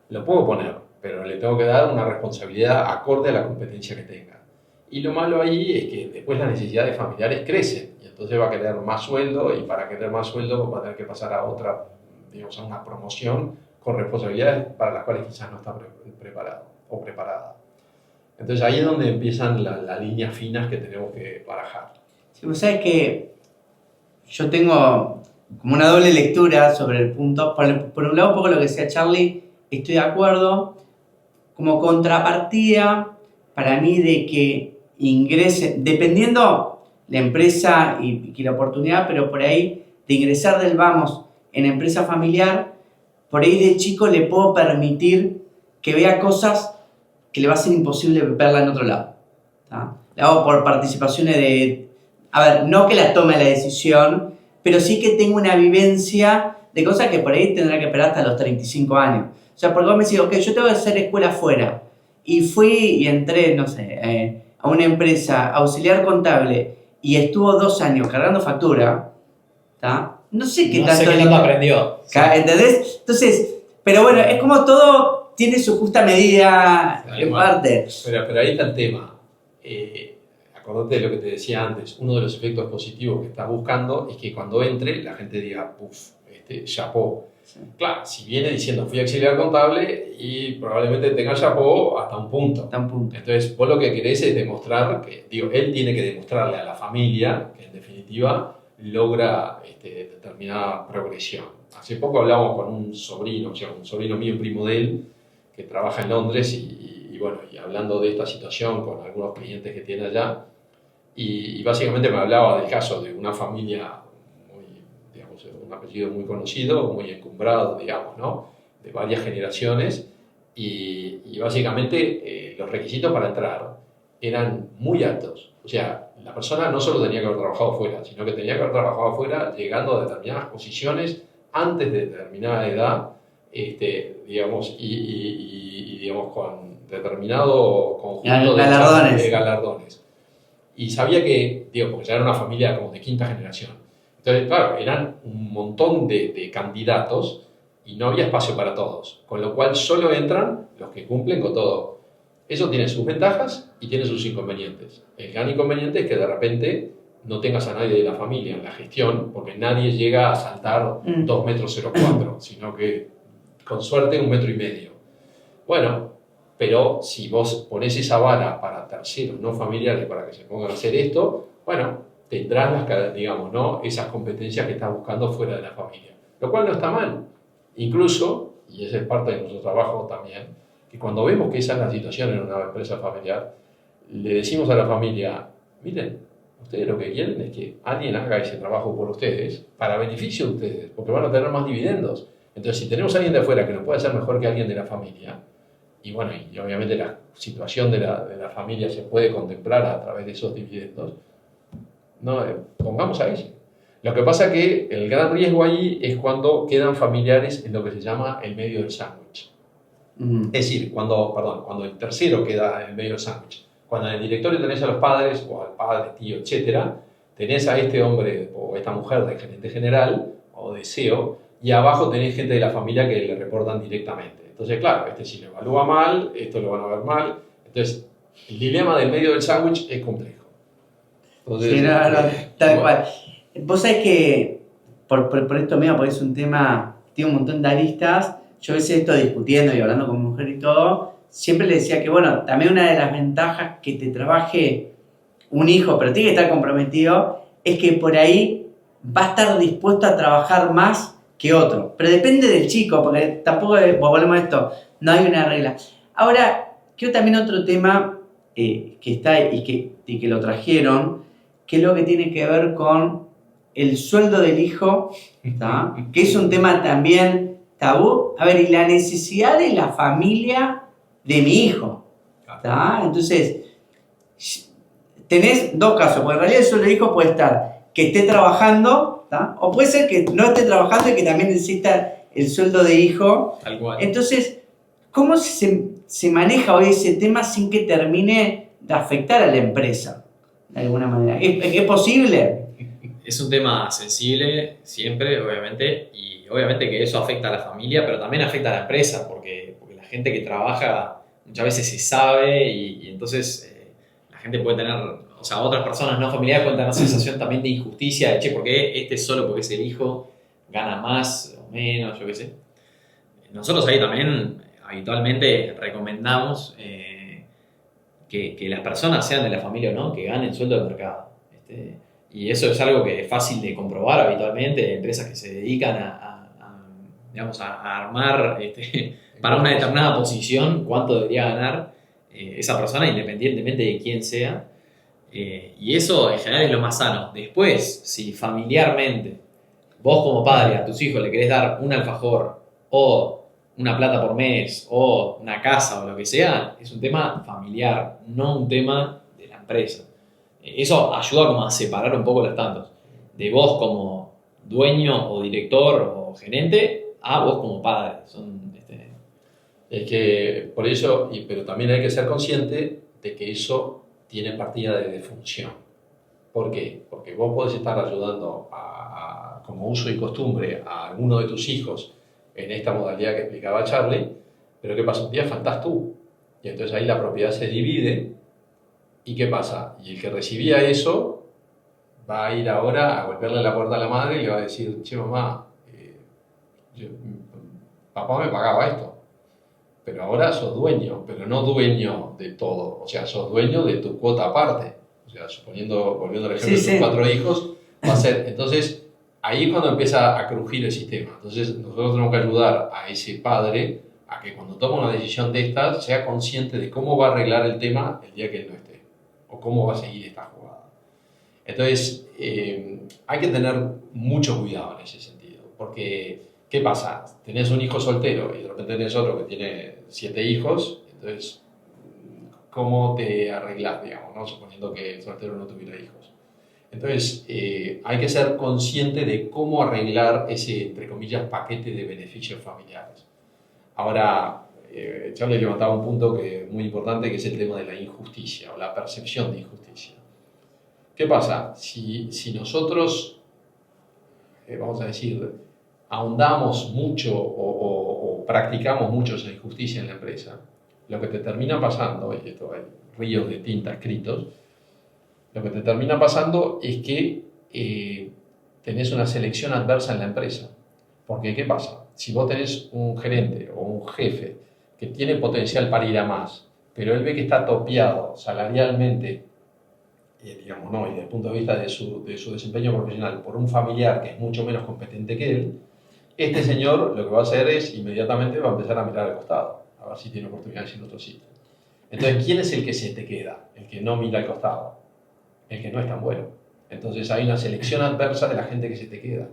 lo puedo poner, pero le tengo que dar una responsabilidad acorde a la competencia que tenga. Y lo malo ahí es que después las necesidades familiares crecen y entonces va a querer más sueldo, y para querer más sueldo va a tener que pasar a otra, digamos, a una promoción con responsabilidades para las cuales quizás no está preparado o preparada. Entonces ahí es donde empiezan las líneas finas que tenemos que barajar. Sí, vos sabés que yo tengo como una doble lectura sobre el punto. Por un lado, un poco lo que decía Charlie, estoy de acuerdo. Como contrapartida, para mí, de que ingrese, dependiendo la empresa y la oportunidad, pero por ahí, de ingresar del vamos en empresa familiar, por ahí de chico le puedo permitir que vea cosas que le va a ser imposible verla en otro lado. ¿Tá? Le hago por participaciones de... A ver, no que la tome la decisión, pero sí que tenga una vivencia de cosas que por ahí tendrá que esperar hasta los 35 años. O sea, porque vos me decís, ok, yo tengo que hacer escuela afuera. Y fui y entré, no sé, a una empresa auxiliar contable y estuvo 2 años cargando factura, ¿tá? No sé qué tanto aprendió. ¿Entendés? Entonces, pero bueno, es como todo tiene su justa medida en parte. Pero ahí está el tema. Acordate de lo que te decía antes. Uno de los efectos positivos que estás buscando es que cuando entre la gente diga, uff, chapó. Sí. Claro, si viene diciendo fui auxiliar contable y probablemente tenga chapó hasta un punto. Entonces, vos lo que querés es demostrar que, él tiene que demostrarle a la familia que en definitiva logra determinada progresión. Hace poco hablamos con un sobrino mío, primo de él, que trabaja en Londres y hablando de esta situación con algunos clientes que tiene allá, y básicamente me hablaba del caso de una familia un apellido muy conocido, muy encumbrado, digamos, ¿no? De varias generaciones, y básicamente los requisitos para entrar eran muy altos. O sea, la persona no solo tenía que haber trabajado fuera, sino que tenía que haber trabajado fuera llegando a determinadas posiciones antes de determinada edad, digamos, y digamos, con determinado conjunto de galardones. Y sabía que, porque ya era una familia como de quinta generación. Entonces, claro, eran un montón de candidatos y no había espacio para todos, con lo cual solo entran los que cumplen con todo. Eso tiene sus ventajas y tiene sus inconvenientes. El gran inconveniente es que de repente no tengas a nadie de la familia en la gestión, porque nadie llega a saltar 2,04 metros, sino que con suerte 1,5 metros. Bueno, pero si vos ponés esa vara para terceros no familiares para que se pongan a hacer esto, bueno, tendrás digamos, ¿no? Esas competencias que estás buscando fuera de la familia. Lo cual no está mal. Incluso, y esa es parte de nuestro trabajo también, que cuando vemos que esa es la situación en una empresa familiar, le decimos a la familia, miren, ustedes lo que quieren es que alguien haga ese trabajo por ustedes, para beneficio de ustedes, porque van a tener más dividendos. Entonces, si tenemos a alguien de afuera que nos puede hacer mejor que alguien de la familia, y bueno, y obviamente la situación de la familia se puede contemplar a través de esos dividendos, no, pongamos a ese. Lo que pasa es que el gran riesgo ahí es cuando quedan familiares en lo que se llama el medio del sándwich. Es decir, cuando el tercero queda en el medio del sándwich. Cuando en el directorio tenés a los padres, o al padre, tío, etc., tenés a este hombre o esta mujer de gerente general o de CEO, y abajo tenés gente de la familia que le reportan directamente. Entonces, claro, si lo evalúa mal, esto lo van a ver mal. Entonces, el dilema del medio del sándwich es complejo. Entonces, sí, tal cual. Vos sabés que, por esto mismo, porque es un tema, tiene un montón de aristas, yo a veces esto discutiendo y hablando con mi mujer y todo, siempre le decía que, bueno, también una de las ventajas que te trabaje un hijo, pero tiene que estar comprometido, es que por ahí va a estar dispuesto a trabajar más que otro. Pero depende del chico, porque tampoco, volvemos a esto, no hay una regla. Ahora, quiero también otro tema que está y que lo trajeron, que es lo que tiene que ver con el sueldo del hijo, ¿tá? Que es un tema también tabú. A ver, y la necesidad de la familia de mi hijo, ¿tá? Entonces, tenés dos casos, porque en realidad el sueldo del hijo puede estar que esté trabajando, ¿tá? O puede ser que no esté trabajando y que también necesita el sueldo de hijo. Tal cual. Entonces, ¿cómo se maneja hoy ese tema sin que termine de afectar a la empresa? De alguna manera. ¿Es posible? Es un tema sensible siempre, obviamente, y obviamente que eso afecta a la familia, pero también afecta a la empresa, porque la gente que trabaja muchas veces se sabe y entonces la gente puede tener, o sea, otras personas no familiares pueden tener sensación también de injusticia, de che, ¿por qué solo porque es el hijo gana más o menos, yo qué sé? Nosotros ahí también habitualmente recomendamos que las personas sean de la familia o no, que ganen sueldo de mercado. Y eso es algo que es fácil de comprobar habitualmente, empresas que se dedican a armar para una determinada posición cuánto debería ganar esa persona independientemente de quién sea. Y eso en general es lo más sano. Después, si familiarmente vos como padre a tus hijos le querés dar un alfajor o una plata por mes o una casa o lo que sea, es un tema familiar, no un tema de la empresa. Eso ayuda como a separar un poco los tantos. De vos como dueño o director o gerente a vos como padre. Es que por eso, pero también hay que ser consciente de que eso tiene partida de defunción. ¿Por qué? Porque vos podés estar ayudando como uso y costumbre a alguno de tus hijos en esta modalidad que explicaba Charlie, pero ¿qué pasa? Un día faltás tú. Y entonces ahí la propiedad se divide. ¿Y qué pasa? Y el que recibía eso va a ir ahora a golpearle la puerta a la madre y le va a decir, che mamá, papá me pagaba esto. Pero ahora sos dueño, pero no dueño de todo. O sea, sos dueño de tu cuota aparte. O sea, volviendo al ejemplo de tus 4 hijos, va a ser. Entonces, ahí es cuando empieza a crujir el sistema. Entonces, nosotros tenemos que ayudar a ese padre a que cuando toma una decisión de estas, sea consciente de cómo va a arreglar el tema el día que él no esté. O cómo va a seguir esta jugada. Entonces, hay que tener mucho cuidado en ese sentido. Porque, ¿qué pasa? Tenés un hijo soltero y de repente tenés otro que tiene 7 hijos, entonces, ¿cómo te arreglás, digamos, ¿no? Suponiendo que el soltero no tuviera hijos? Entonces, hay que ser consciente de cómo arreglar ese, entre comillas, paquete de beneficios familiares. Ahora, Charlie levantaba un punto muy importante, que es el tema de la injusticia o la percepción de injusticia. ¿Qué pasa? Si nosotros, vamos a decir, ahondamos mucho o practicamos mucho esa injusticia en la empresa, lo que te termina pasando, y esto hay ríos de tinta escritos, lo que te termina pasando es que tenés una selección adversa en la empresa. Porque, ¿qué pasa? Si vos tenés un gerente o un jefe que tiene potencial para ir a más, pero él ve que está topeado salarialmente, digamos, ¿no? Y desde el punto de vista de su desempeño profesional por un familiar que es mucho menos competente que él, este señor lo que va a hacer es inmediatamente va a empezar a mirar al costado, a ver si tiene oportunidades en otro sitio. Entonces, ¿quién es el que se te queda? El que no mira al costado, el que no es tan bueno. Entonces hay una selección adversa de la gente que se te queda.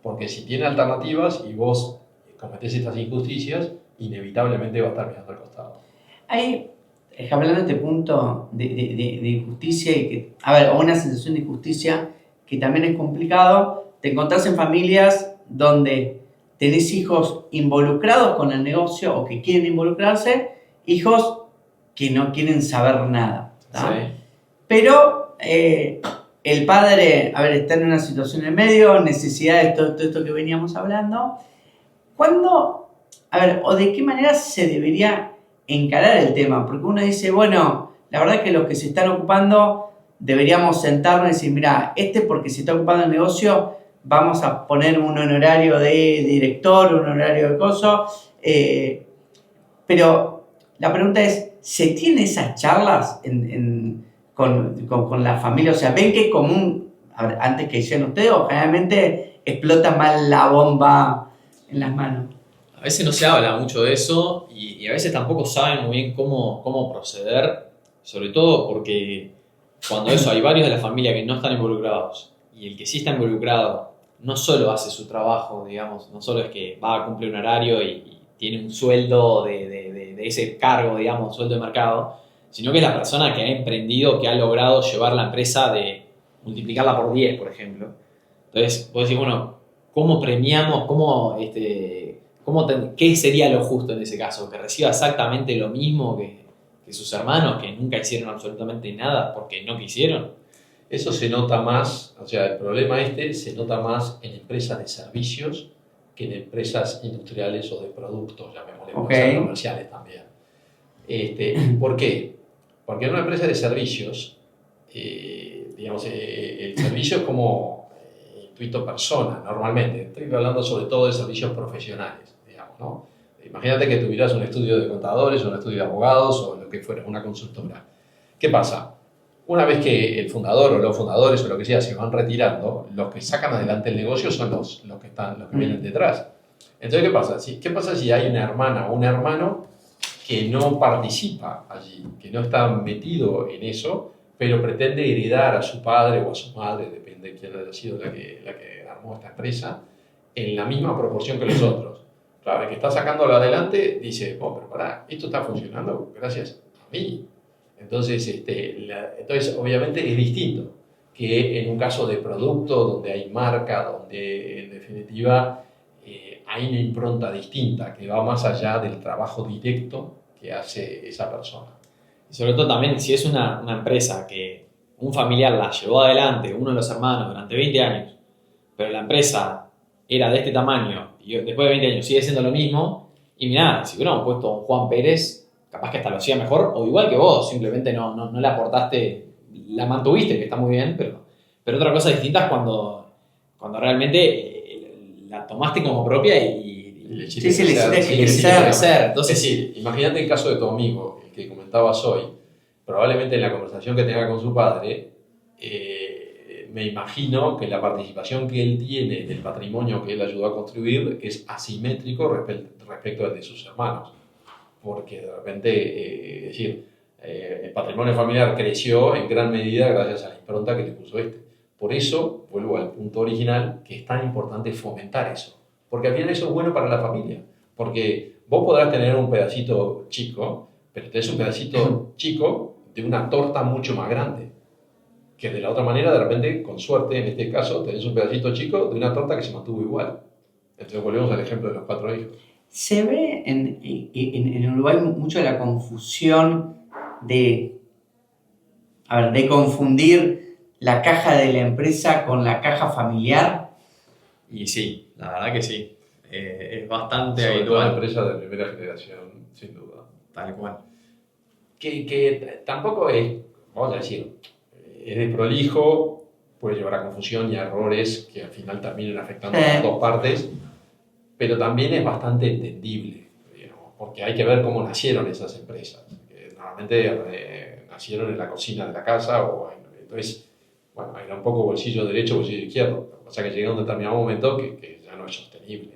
Porque si tiene alternativas y vos cometés estas injusticias, inevitablemente va a estar mirando al costado. Hay, hablando de este punto de injusticia, y que, a ver, o una sensación de injusticia que también es complicado, te encontrás en familias donde tenés hijos involucrados con el negocio o que quieren involucrarse, hijos que no quieren saber nada. Sí. Pero el padre, a ver, está en una situación en medio, necesidad de todo esto que veníamos hablando. ¿Cuándo, a ver, o de qué manera se debería encarar el tema? Porque uno dice, bueno, la verdad es que los que se están ocupando deberíamos sentarnos y decir, mira, porque se está ocupando el negocio, vamos a poner un honorario de director, un honorario de coso. Pero la pregunta es, ¿se tienen esas charlas con la familia? O sea, ¿ven que es común, antes que hicieron ustedes, o generalmente explota mal la bomba en las manos? A veces no se habla mucho de eso y a veces tampoco saben muy bien cómo proceder, sobre todo porque cuando hay varios de la familia que no están involucrados y el que sí está involucrado no solo hace su trabajo, digamos, no solo es que va a cumplir un horario y tiene un sueldo de ese cargo, digamos, sueldo de mercado, sino que es la persona que ha emprendido, que ha logrado llevar la empresa de multiplicarla por 10, por ejemplo. Entonces, vos decís, bueno, ¿cómo premiamos? ¿Qué sería lo justo en ese caso? ¿Que reciba exactamente lo mismo que sus hermanos, que nunca hicieron absolutamente nada porque no quisieron? Eso se nota más, o sea, el problema se nota más en empresas de servicios que en empresas industriales o de productos, llamémosle, empresas comerciales también. ¿Por qué? Porque en una empresa de servicios, digamos, el servicio es como intuito persona, normalmente. Estoy hablando sobre todo de servicios profesionales, digamos, ¿no? Imagínate que tuvieras un estudio de contadores o un estudio de abogados o lo que fuera, una consultora. ¿Qué pasa? Una vez que el fundador o los fundadores o lo que sea se van retirando, los que sacan adelante el negocio son los que vienen detrás. Entonces, ¿qué pasa si hay una hermana o un hermano que no participa allí, que no está metido en eso, pero pretende heredar a su padre o a su madre, depende de quién haya sido la que armó esta empresa, en la misma proporción que los otros? Claro, el que está sacándolo adelante dice, pero pará, esto está funcionando gracias a mí. Entonces, obviamente es distinto que en un caso de producto donde hay marca, donde en definitiva hay una impronta distinta que va más allá del trabajo directo que hace esa persona. Y sobre todo también si es una empresa que un familiar la llevó adelante, uno de los hermanos, durante 20 años, pero la empresa era de este tamaño y después de 20 años sigue siendo lo mismo, y mirá, si hubiéramos puesto a un Juan Pérez, capaz que hasta lo hacía mejor, o igual que vos, simplemente no le aportaste, la mantuviste, que está muy bien, pero otra cosa distinta es cuando realmente la tomaste como propia y le sí, le hiciste crecer. Entonces, sí, imagínate el caso de tu amigo, el que comentabas hoy, probablemente en la conversación que tenga con su padre, me imagino que la participación que él tiene del patrimonio que él ayudó a construir es asimétrico respecto al de sus hermanos. Porque de repente, es decir, el patrimonio familiar creció en gran medida gracias a la impronta que le puso este. Por eso, vuelvo al punto original, que es tan importante fomentar eso. Porque al final eso es bueno para la familia. Porque vos podrás tener un pedacito chico, pero tenés un pedacito chico de una torta mucho más grande. Que de la otra manera, de repente, con suerte, en este caso, tenés un pedacito chico de una torta que se mantuvo igual. Entonces volvemos al ejemplo de los 4 hijos. Se ve en Uruguay mucho la confusión de confundir la caja de la empresa con la caja familiar. Y sí, la verdad que sí. Es bastante Sobre todo habitual. empresas de primera generación, sin duda. Tal cual. Que tampoco es, vamos a decir, es desprolijo, puede llevar a confusión y a errores que al final terminen afectando a las dos partes, pero también es bastante entendible, digamos, porque hay que ver cómo nacieron esas empresas. Que normalmente nacieron en la cocina de la casa, entonces, bueno, era un poco bolsillo derecho, bolsillo izquierdo. O sea que llega a un determinado momento que ya no es sostenible.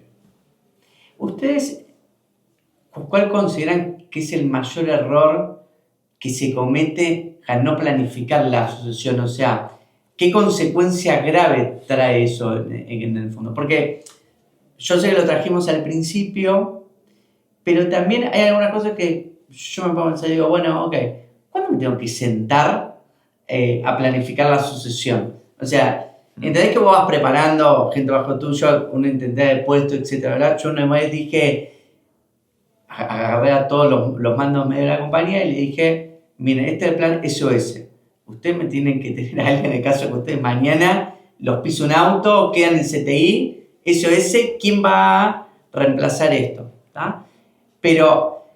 ¿Ustedes cuál consideran que es el mayor error que se comete al no planificar la sucesión? O sea, ¿qué consecuencia grave trae eso en el fondo? Porque yo sé que lo trajimos al principio, pero también hay algunas cosas que yo me pongo a pensar y digo, bueno, ok, ¿cuándo me tengo que sentar a planificar la sucesión? O sea, ¿entendés que vos vas preparando gente bajo tuyo, una entidad de puesto, etcétera, ¿verdad? Yo una vez dije, agarré a todos los mandos medio de la compañía y le dije, miren, este es el plan SOS. Ustedes me tienen que tener a alguien en el caso que ustedes mañana los pisa un auto, quedan en CTI, SOS, ¿quién va a reemplazar esto? ¿Tá? Pero,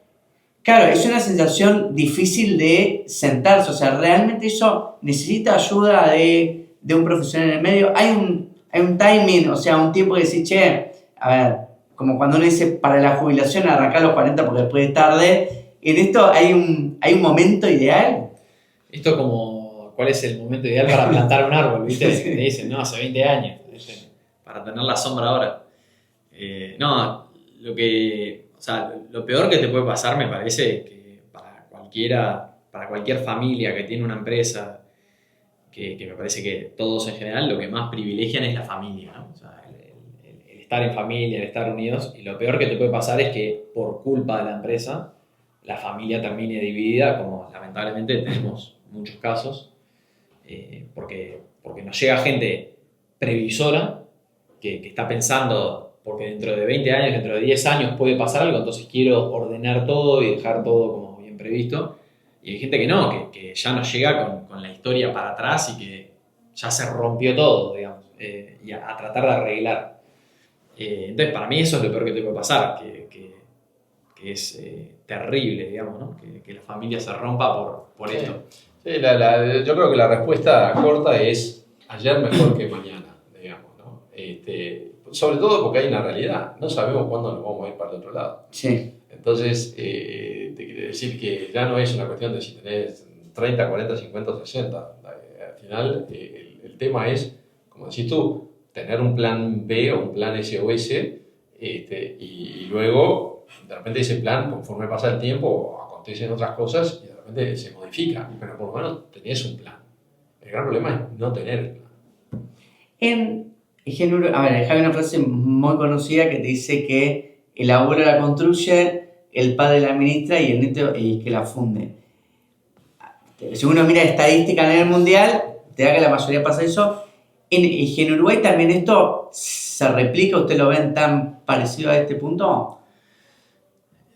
claro, es una sensación difícil de sentarse, o sea, realmente eso necesita ayuda de un profesional en el medio. Hay un timing, o sea, un tiempo que decir, che, a ver, como cuando uno dice para la jubilación arrancar a los 40 porque después es tarde, en esto hay un momento ideal. Esto como, ¿cuál es el momento ideal para plantar un árbol? ¿Viste? Sí. Te dicen, no, hace 20 años, para tener la sombra ahora. No, lo peor que te puede pasar me parece que para cualquier familia que tiene una empresa, que me parece que todos en general lo que más privilegian es la familia, ¿no? O sea, el estar en familia, el estar unidos, y lo peor que te puede pasar es que por culpa de la empresa la familia termine dividida, como lamentablemente tenemos muchos casos, porque nos llega gente previsora que está pensando, porque dentro de 20 años, dentro de 10 años puede pasar algo, entonces quiero ordenar todo y dejar todo como bien previsto. Y hay gente que no, que ya nos llega con la historia para atrás y que ya se rompió todo, digamos, y a tratar de arreglar. Entonces, para mí eso es lo peor que te puede pasar, que es terrible, digamos, ¿no? Que la familia se rompa por esto. Sí, yo creo que la respuesta corta es ayer mejor que mañana, digamos, ¿no? Sobre todo porque hay una realidad, no sabemos cuándo nos vamos a ir para el otro lado. Sí. Entonces, te quiere decir que ya no es una cuestión de si tenés 30, 40, 50 o 60. Al final, el tema es, como decís tú, tener un plan B o un plan SOS y luego, de repente, ese plan, conforme pasa el tiempo, acontecen otras cosas y de repente se modifica. Pero por lo menos tenés un plan. El gran problema es no tener el plan. Hay una frase muy conocida que te dice que el abuelo la construye, el padre la administra y el nieto el que la funde. Si uno mira estadística a nivel mundial, te da que la mayoría pasa eso. En Uruguay también esto se replica, ¿ustedes lo ven tan parecido a este punto?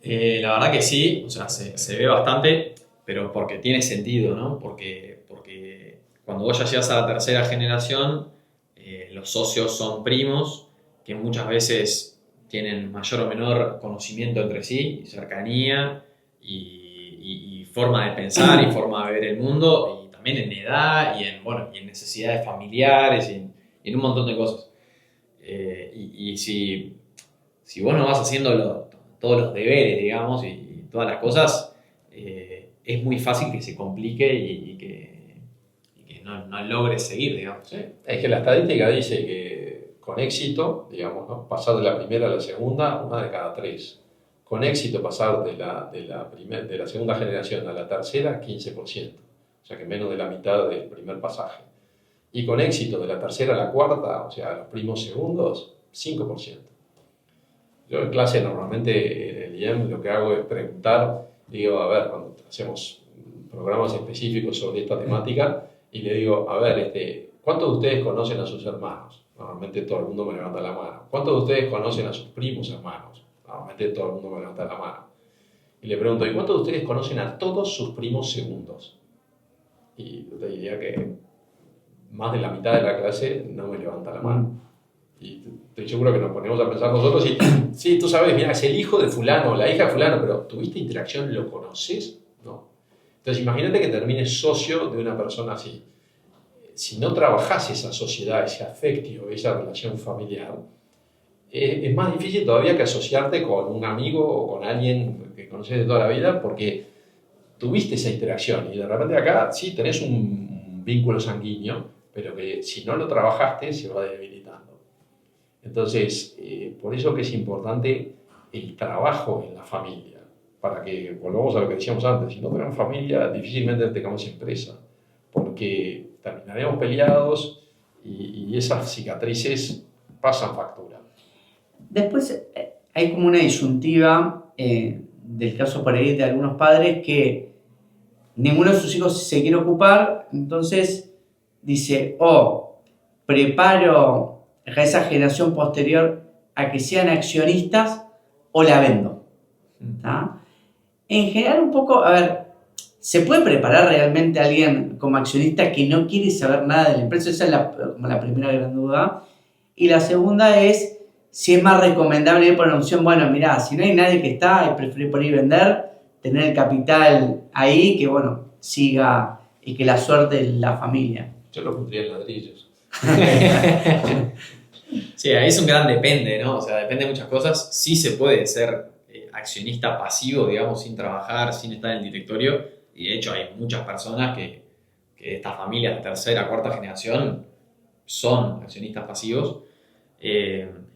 La verdad que sí, o sea, se ve bastante, pero porque tiene sentido, ¿no? Porque cuando vos ya llegas a la tercera generación, los socios son primos, que muchas veces tienen mayor o menor conocimiento entre sí, cercanía y forma de pensar y forma de ver el mundo, y también en edad y en necesidades familiares y en un montón de cosas. Si vos no vas haciendo todos los deberes, digamos, y todas las cosas, es muy fácil que se complique y que no logres seguir, digamos. Sí. Es que la estadística dice que con éxito, digamos, ¿no? Pasar de la primera a la segunda, 1 de cada 3. Con éxito pasar de la segunda generación a la tercera, 15%. O sea que menos de la mitad del primer pasaje. Y con éxito de la tercera a la cuarta, o sea, los primos segundos, 5%. Yo en clase normalmente en el IEM lo que hago es preguntar, digo, a ver, cuando hacemos programas específicos sobre esta temática, y le digo, a ver, ¿cuántos de ustedes conocen a sus hermanos? Normalmente todo el mundo me levanta la mano. ¿Cuántos de ustedes conocen a sus primos hermanos? Normalmente todo el mundo me levanta la mano. Y le pregunto, ¿y cuántos de ustedes conocen a todos sus primos segundos? Y yo te diría que más de la mitad de la clase no me levanta la mano. Y estoy seguro que nos ponemos a pensar nosotros y, sí, tú sabes, mira, es el hijo de fulano, la hija de fulano, pero ¿tuviste interacción? ¿Lo conoces? No. Entonces imagínate que termines socio de una persona así. Si no trabajás esa sociedad, ese afecto, esa relación familiar, es más difícil todavía que asociarte con un amigo o con alguien que conoces de toda la vida porque tuviste esa interacción y de repente acá sí tenés un vínculo sanguíneo, pero que si no lo trabajaste se va debilitando. Entonces, por eso que es importante el trabajo en la familia, para que volvamos a lo que decíamos antes, si no tenemos familia, difícilmente tengamos empresa, porque terminaremos peleados y esas cicatrices pasan factura. Después hay como una disyuntiva del caso por ahí de algunos padres que ninguno de sus hijos se quiere ocupar, entonces dice, preparo a esa generación posterior a que sean accionistas o la vendo. ¿Tá? En general un poco, a ver, ¿se puede preparar realmente a alguien como accionista que no quiere saber nada de la empresa? Esa es como la primera gran duda. Y la segunda es si es más recomendable ir por una opción, bueno, mirá, si no hay nadie que está, es preferible por ahí vender, tener el capital ahí, que bueno, siga y que la suerte es la familia. Yo lo pondría en ladrillos. Sí, ahí es un gran depende, ¿no? O sea, depende de muchas cosas. Sí se puede ser accionista pasivo, digamos, sin trabajar, sin estar en el directorio. Y de hecho hay muchas personas que estas familias de tercera, cuarta generación son accionistas pasivos.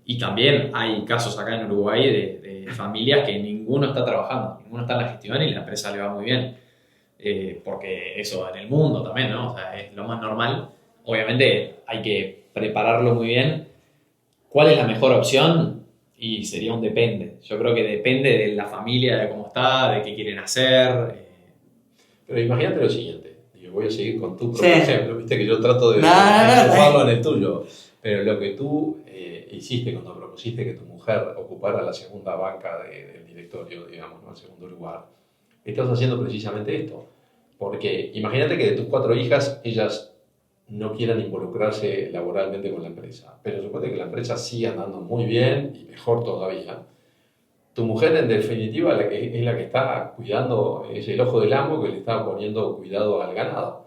Y también hay casos acá en Uruguay de familias que ninguno está trabajando, ninguno está en la gestión y la empresa le va muy bien. Porque eso en el mundo también, ¿no? O sea, es lo más normal. Obviamente hay que prepararlo muy bien. ¿Cuál es la mejor opción? Y sería un depende. Yo creo que depende de la familia, de cómo está, de qué quieren hacer. Pero imagínate lo siguiente. Yo voy a seguir con tu propio ejemplo. Viste que yo trato de no, en el tuyo. Pero lo que tú hiciste cuando propusiste que tu mujer ocupara la segunda banca del directorio, digamos, ¿no? El segundo lugar, estás haciendo precisamente esto. Porque imagínate que de tus 4 hijas, ellas no quieran involucrarse laboralmente con la empresa, pero supone que la empresa sigue andando muy bien y mejor todavía. Tu mujer, en definitiva, es la que está cuidando, es el ojo del amo que le está poniendo cuidado al ganado.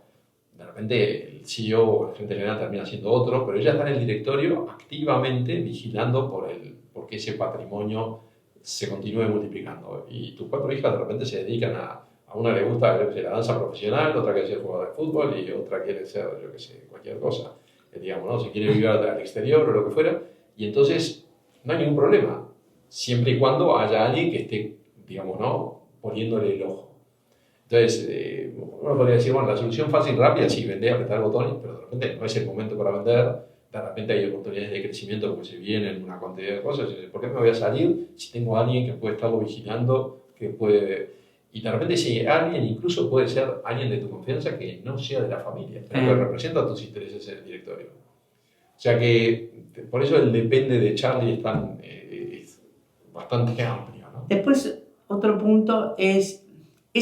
De repente el CEO o el gerente general termina siendo otro, pero ella está en el directorio activamente vigilando porque ese patrimonio se continúe multiplicando. Y tus 4 hijas de repente se dedican a una le gusta la danza profesional, otra quiere ser jugadora de fútbol y otra quiere ser, yo qué sé, cualquier cosa. Digamos, ¿no? Si quiere vivir al exterior o lo que fuera. Y entonces no hay ningún problema, siempre y cuando haya alguien que esté, digamos, ¿no? Poniéndole el ojo. Entonces, uno podría decir, bueno, la solución fácil y rápida, sí, vender, apretar botones, pero de repente no es el momento para vender. De repente hay oportunidades de crecimiento porque se vienen una cantidad de cosas. ¿Por qué me voy a salir si tengo a alguien que puede estarlo vigilando, que puede... Y de repente si alguien incluso puede ser alguien de tu confianza que no sea de la familia, pero que representa tus intereses en el directorio. O sea que por eso el depende de Charlie es bastante amplio, ¿no? Después, otro punto es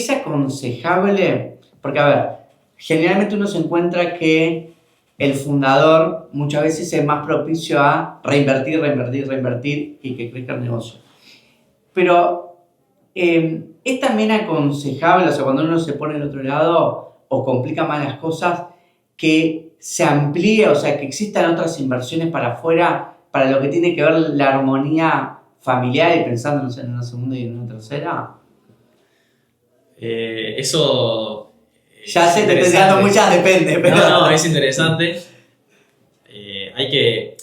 aconsejable, porque a ver, generalmente uno se encuentra que el fundador muchas veces es más propicio a reinvertir y que crezca el negocio. Pero es también aconsejable, o sea, cuando uno se pone del otro lado o complica más las cosas, que se amplíe, o sea, que existan otras inversiones para afuera, para lo que tiene que ver la armonía familiar y pensando en una segunda y en una tercera. Eso... Ya sé, te estoy dando muchas depende, pero... No, es interesante. Hay que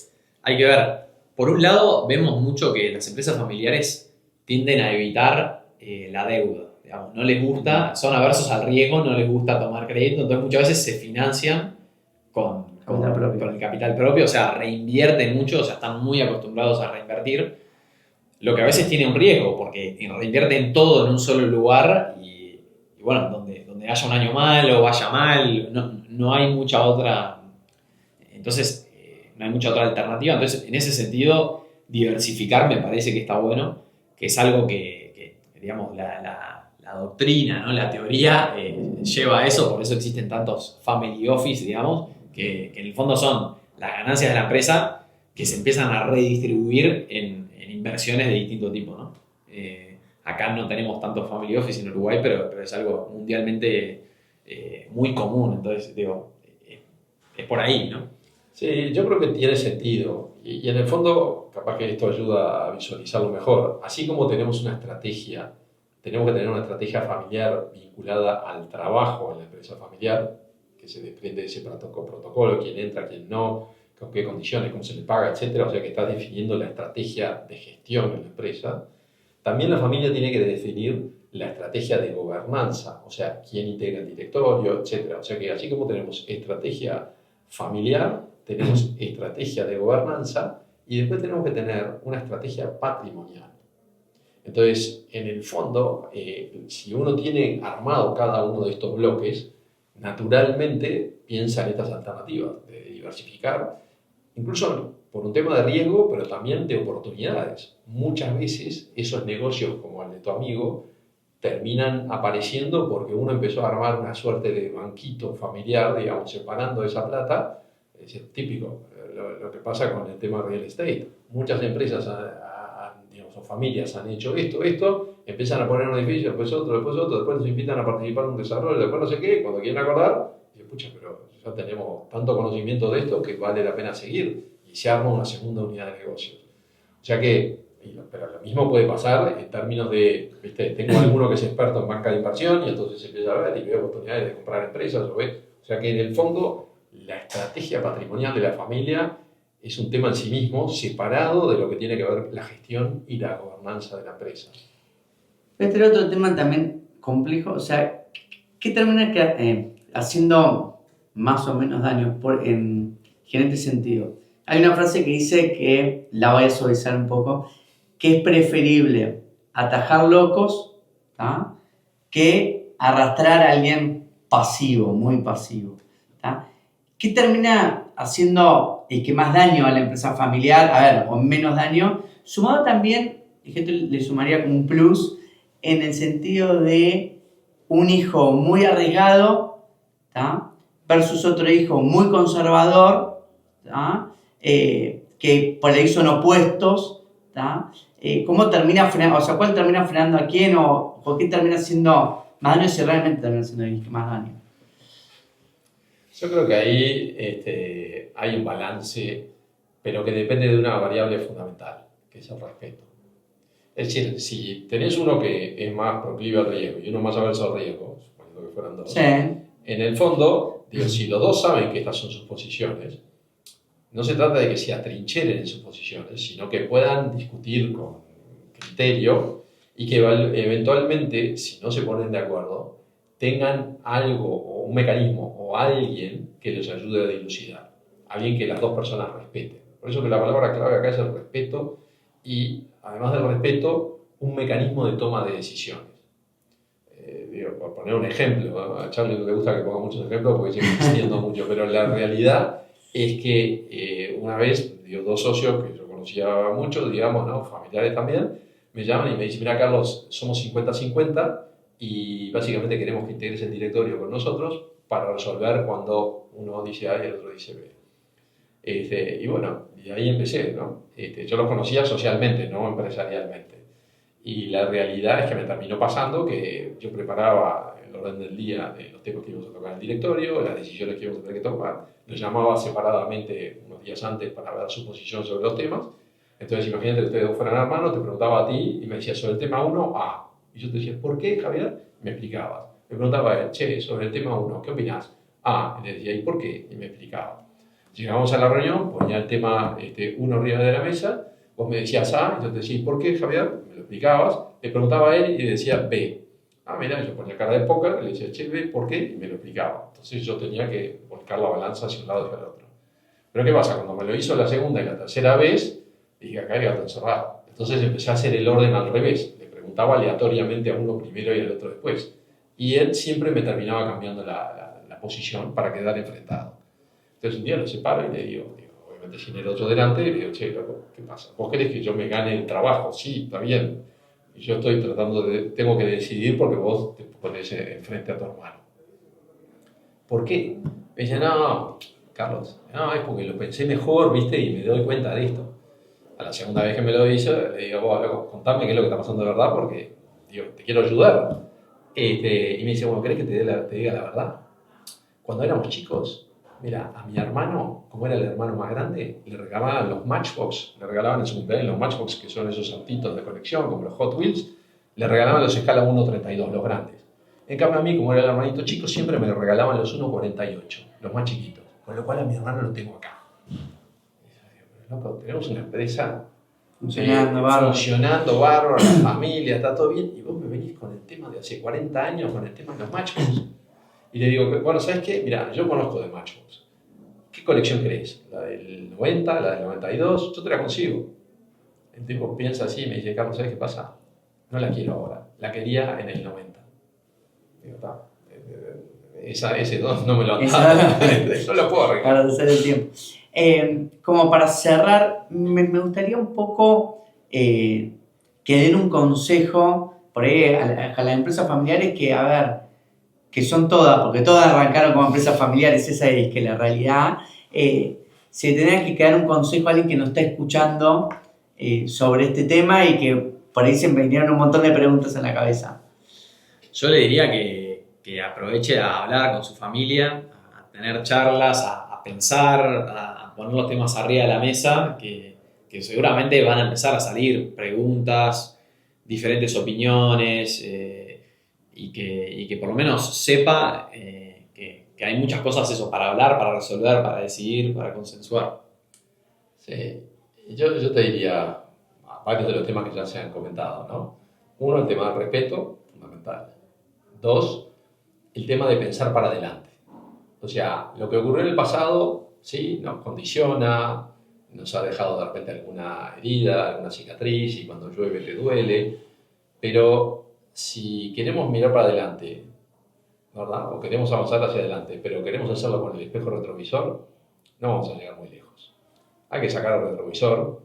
ver. Por un lado, vemos mucho que las empresas familiares tienden a evitar la deuda. Digamos, no les gusta, son aversos al riesgo, no les gusta tomar crédito, entonces muchas veces se financian con el capital propio, o sea, reinvierten mucho, o sea, están muy acostumbrados a reinvertir, lo que a veces tiene un riesgo, porque reinvierten todo en un solo lugar y bueno, donde haya un año mal o vaya mal, no hay mucha otra, entonces no hay mucha otra alternativa, entonces en ese sentido diversificar me parece que está bueno, que es algo que digamos, la doctrina, ¿no? La teoría lleva a eso, por eso existen tantos family office, digamos, que en el fondo son las ganancias de la empresa que se empiezan a redistribuir en inversiones de distinto tipo, ¿no? Acá no tenemos tantos family office en Uruguay, pero es algo mundialmente muy común, entonces digo, es por ahí, ¿no? Sí, yo creo que tiene sentido y en el fondo capaz que esto ayuda a visualizarlo mejor. Así como tenemos una estrategia, tenemos que tener una estrategia familiar vinculada al trabajo en la empresa familiar, que se desprende de ese protocolo, quién entra, quién no, con qué condiciones, cómo se le paga, etcétera. O sea que estás definiendo la estrategia de gestión en la empresa. También la familia tiene que definir la estrategia de gobernanza, o sea, quién integra el directorio, etcétera. O sea que así como tenemos estrategia familiar, tenemos estrategia de gobernanza y después tenemos que tener una estrategia patrimonial. Entonces, en el fondo, si uno tiene armado cada uno de estos bloques, naturalmente piensa en estas alternativas de diversificar, incluso por un tema de riesgo, pero también de oportunidades. Muchas veces esos negocios, como el de tu amigo, terminan apareciendo porque uno empezó a armar una suerte de banquito familiar, digamos, separando esa plata. Es decir, típico, lo que pasa con el tema real estate. Muchas empresas digamos, o familias han hecho esto, empiezan a poner un edificio, después otro, después nos invitan a participar en un desarrollo, después no sé qué, cuando quieren acordar, dicen, pucha, pero ya tenemos tanto conocimiento de esto que vale la pena seguir, y se arma una segunda unidad de negocios. O sea que, pero lo mismo puede pasar en términos de, ¿viste? Tengo alguno que es experto en banca de inversión y entonces empieza a ver y ve oportunidades de comprar empresas, o sea que en el fondo la estrategia patrimonial de la familia es un tema en sí mismo, separado de lo que tiene que ver la gestión y la gobernanza de la empresa. Este es otro tema también complejo, o sea, ¿qué termina haciendo más o menos daño en este sentido? Hay una frase que dice que, la voy a suavizar un poco, que es preferible atajar locos, ¿tá?, que arrastrar a alguien pasivo, muy pasivo, ¿tá? ¿Qué termina haciendo que más daño a la empresa familiar? A ver, o menos daño, sumado también, y esto le sumaría como un plus, en el sentido de un hijo muy arriesgado, ¿tá?, versus otro hijo muy conservador, ¿tá?, que por ahí son opuestos, ¿tá? ¿Cómo termina frenando? O sea, ¿cuál termina frenando a quién o qué termina haciendo más daño si realmente termina haciendo más daño? Yo creo que ahí hay un balance, pero que depende de una variable fundamental, que es el respeto. Es decir, si tenés uno que es más proclive al riesgo y uno más averso al riesgo, suponiendo que fueran dos, sí, en el fondo, digo, si los dos saben que estas son sus posiciones, no se trata de que se atrincheren en sus posiciones, sino que puedan discutir con criterio y que eventualmente, si no se ponen de acuerdo, tengan algo o un mecanismo o alguien que les ayude a dilucidar, alguien que las dos personas respeten. Por eso que la palabra clave acá es el respeto y, además del respeto, un mecanismo de toma de decisiones. digo, por poner un ejemplo, ¿no? A Charlie no le gusta que ponga muchos ejemplos porque sigue insistiendo mucho, pero la realidad es que una vez, digo, dos socios que yo conocía mucho, digamos, ¿no? Familiares también, me llaman y me dicen, mira Carlos, somos 50-50 y básicamente queremos que integres el directorio con nosotros para resolver cuando uno dice A y el otro dice B. Y bueno, y ahí empecé, ¿no? Yo los conocía socialmente, no empresarialmente. Y la realidad es que me terminó pasando que yo preparaba el orden del día de los temas que íbamos a tocar en el directorio, las decisiones que íbamos a tener que tomar, los llamaba separadamente unos días antes para ver su posición sobre los temas. Entonces, imagínate que ustedes dos fueran hermanos, te preguntaba a ti y me decía sobre el tema 1, A. Y yo te decía, ¿por qué, Javier? Me explicabas. Me preguntaba a él, che, sobre el tema 1, ¿qué opinás? A. Y le decía, ¿y por qué? Y me explicaba. Llegábamos a la reunión, ponía el tema 1 arriba de la mesa, vos me decías A, y yo te decía, ¿y por qué, Javier? Me lo explicabas. Le preguntaba a él y le decía B. Ah, mira, yo ponía cara de póker, le decía, che, B, ¿por qué? Y me lo explicaba. Entonces yo tenía que volcar la balanza hacia un lado y hacia el otro. Pero ¿qué pasa? Cuando me lo hizo la segunda y la tercera vez, dije, acá hay gato encerrado. Entonces empecé a hacer el orden al revés. Le preguntaba aleatoriamente a uno primero y al otro después. Y él siempre me terminaba cambiando la posición para quedar enfrentado. Entonces un día lo separo y le digo, obviamente sin el otro delante, y le digo, che, loco, ¿qué pasa? ¿Vos querés que yo me gane el trabajo? Sí, está bien. Y yo estoy tratando tengo que decidir porque vos te pones enfrente a tu hermano. ¿Por qué? Me dice, no, Carlos, no, es porque lo pensé mejor, ¿viste? Y me doy cuenta de esto. A la segunda vez que me lo hizo, le digo, vos, loco, contame qué es lo que está pasando de verdad porque, digo, te quiero ayudar. Y me dice, bueno, ¿querés que te diga la verdad? Cuando éramos chicos, mira, a mi hermano, como era el hermano más grande, le regalaban los Matchbox, le regalaban en su cumpleaños los Matchbox, que son esos autitos de colección, como los Hot Wheels, le regalaban los escala 1.32, los grandes. En cambio a mí, como era el hermanito chico, siempre me regalaban los 1.48, los más chiquitos, con lo cual a mi hermano lo tengo acá. Loco, tenemos una empresa funcionando bárbaro, la familia, está todo bien, y vos me venís con el tema de hace 40 años, con el tema de los Matchbox. Y le digo, bueno, ¿sabes qué? Mira, yo conozco de Matchbox. ¿Qué colección querés? ¿La del 90? ¿La del 92? Yo te la consigo. El tipo piensa así y me dice, Carlos, ¿sabes qué pasa? No la quiero ahora. La quería en el 90. Digo, está. Ese 2 no me lo han dado. Eso lo puedo arreglar. Para hacer el tiempo. Como para cerrar, me gustaría un poco que den un consejo por ahí a las empresas familiares que, a ver, que son todas, porque todas arrancaron como empresas familiares, esa es que la realidad, se tendría que quedar un consejo a alguien que nos está escuchando sobre este tema y que por ahí se me vinieron un montón de preguntas en la cabeza. Yo le diría que aproveche a hablar con su familia, a tener charlas, a pensar, a poner los temas arriba de la mesa, que seguramente van a empezar a salir preguntas, diferentes opiniones, y que por lo menos sepa que hay muchas cosas eso para hablar, para resolver, para decidir, para consensuar. Sí, yo te diría varios de los temas que ya se han comentado, ¿no? Uno, el tema del respeto, fundamental. Dos, el tema de pensar para adelante. O sea, lo que ocurrió en el pasado, sí, nos condiciona, nos ha dejado de repente alguna herida, alguna cicatriz, y cuando llueve te duele, pero si queremos mirar para adelante, ¿verdad? O queremos avanzar hacia adelante, pero queremos hacerlo con el espejo retrovisor, no vamos a llegar muy lejos. Hay que sacar el retrovisor,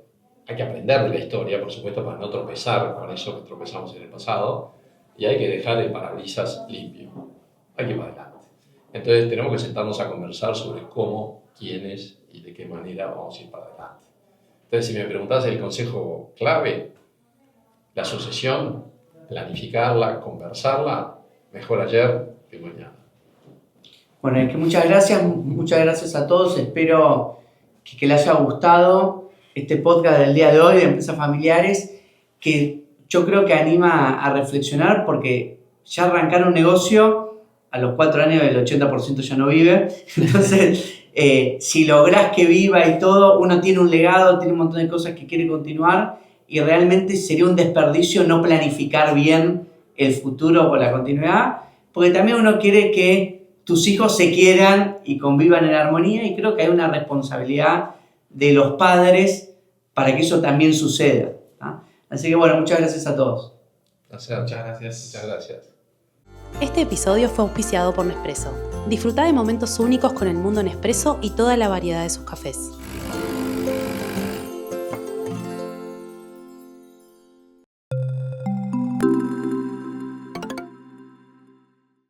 hay que aprender de la historia, por supuesto, para no tropezar con eso que tropezamos en el pasado, y hay que dejar el parabrisas limpio. Hay que ir para adelante. Entonces tenemos que sentarnos a conversar sobre cómo, quiénes y de qué manera vamos a ir para adelante. Entonces, si me preguntás el consejo clave, la sucesión, planificarla, conversarla, mejor ayer que mañana. Bueno, es que muchas gracias a todos. Espero que les haya gustado este podcast del día de hoy de Empresas Familiares, que yo creo que anima a reflexionar porque ya arrancar un negocio, a los 4 años el 80% ya no vive. Entonces, si lográs que viva y todo, uno tiene un legado, tiene un montón de cosas que quiere continuar y realmente sería un desperdicio no planificar bien el futuro o la continuidad, porque también uno quiere que tus hijos se quieran y convivan en armonía y creo que hay una responsabilidad de los padres para que eso también suceda, ¿no? Así que bueno, muchas gracias a todos. Muchas gracias. Muchas gracias. Este episodio fue auspiciado por Nespresso. Disfruta de momentos únicos con el mundo Nespresso y toda la variedad de sus cafés.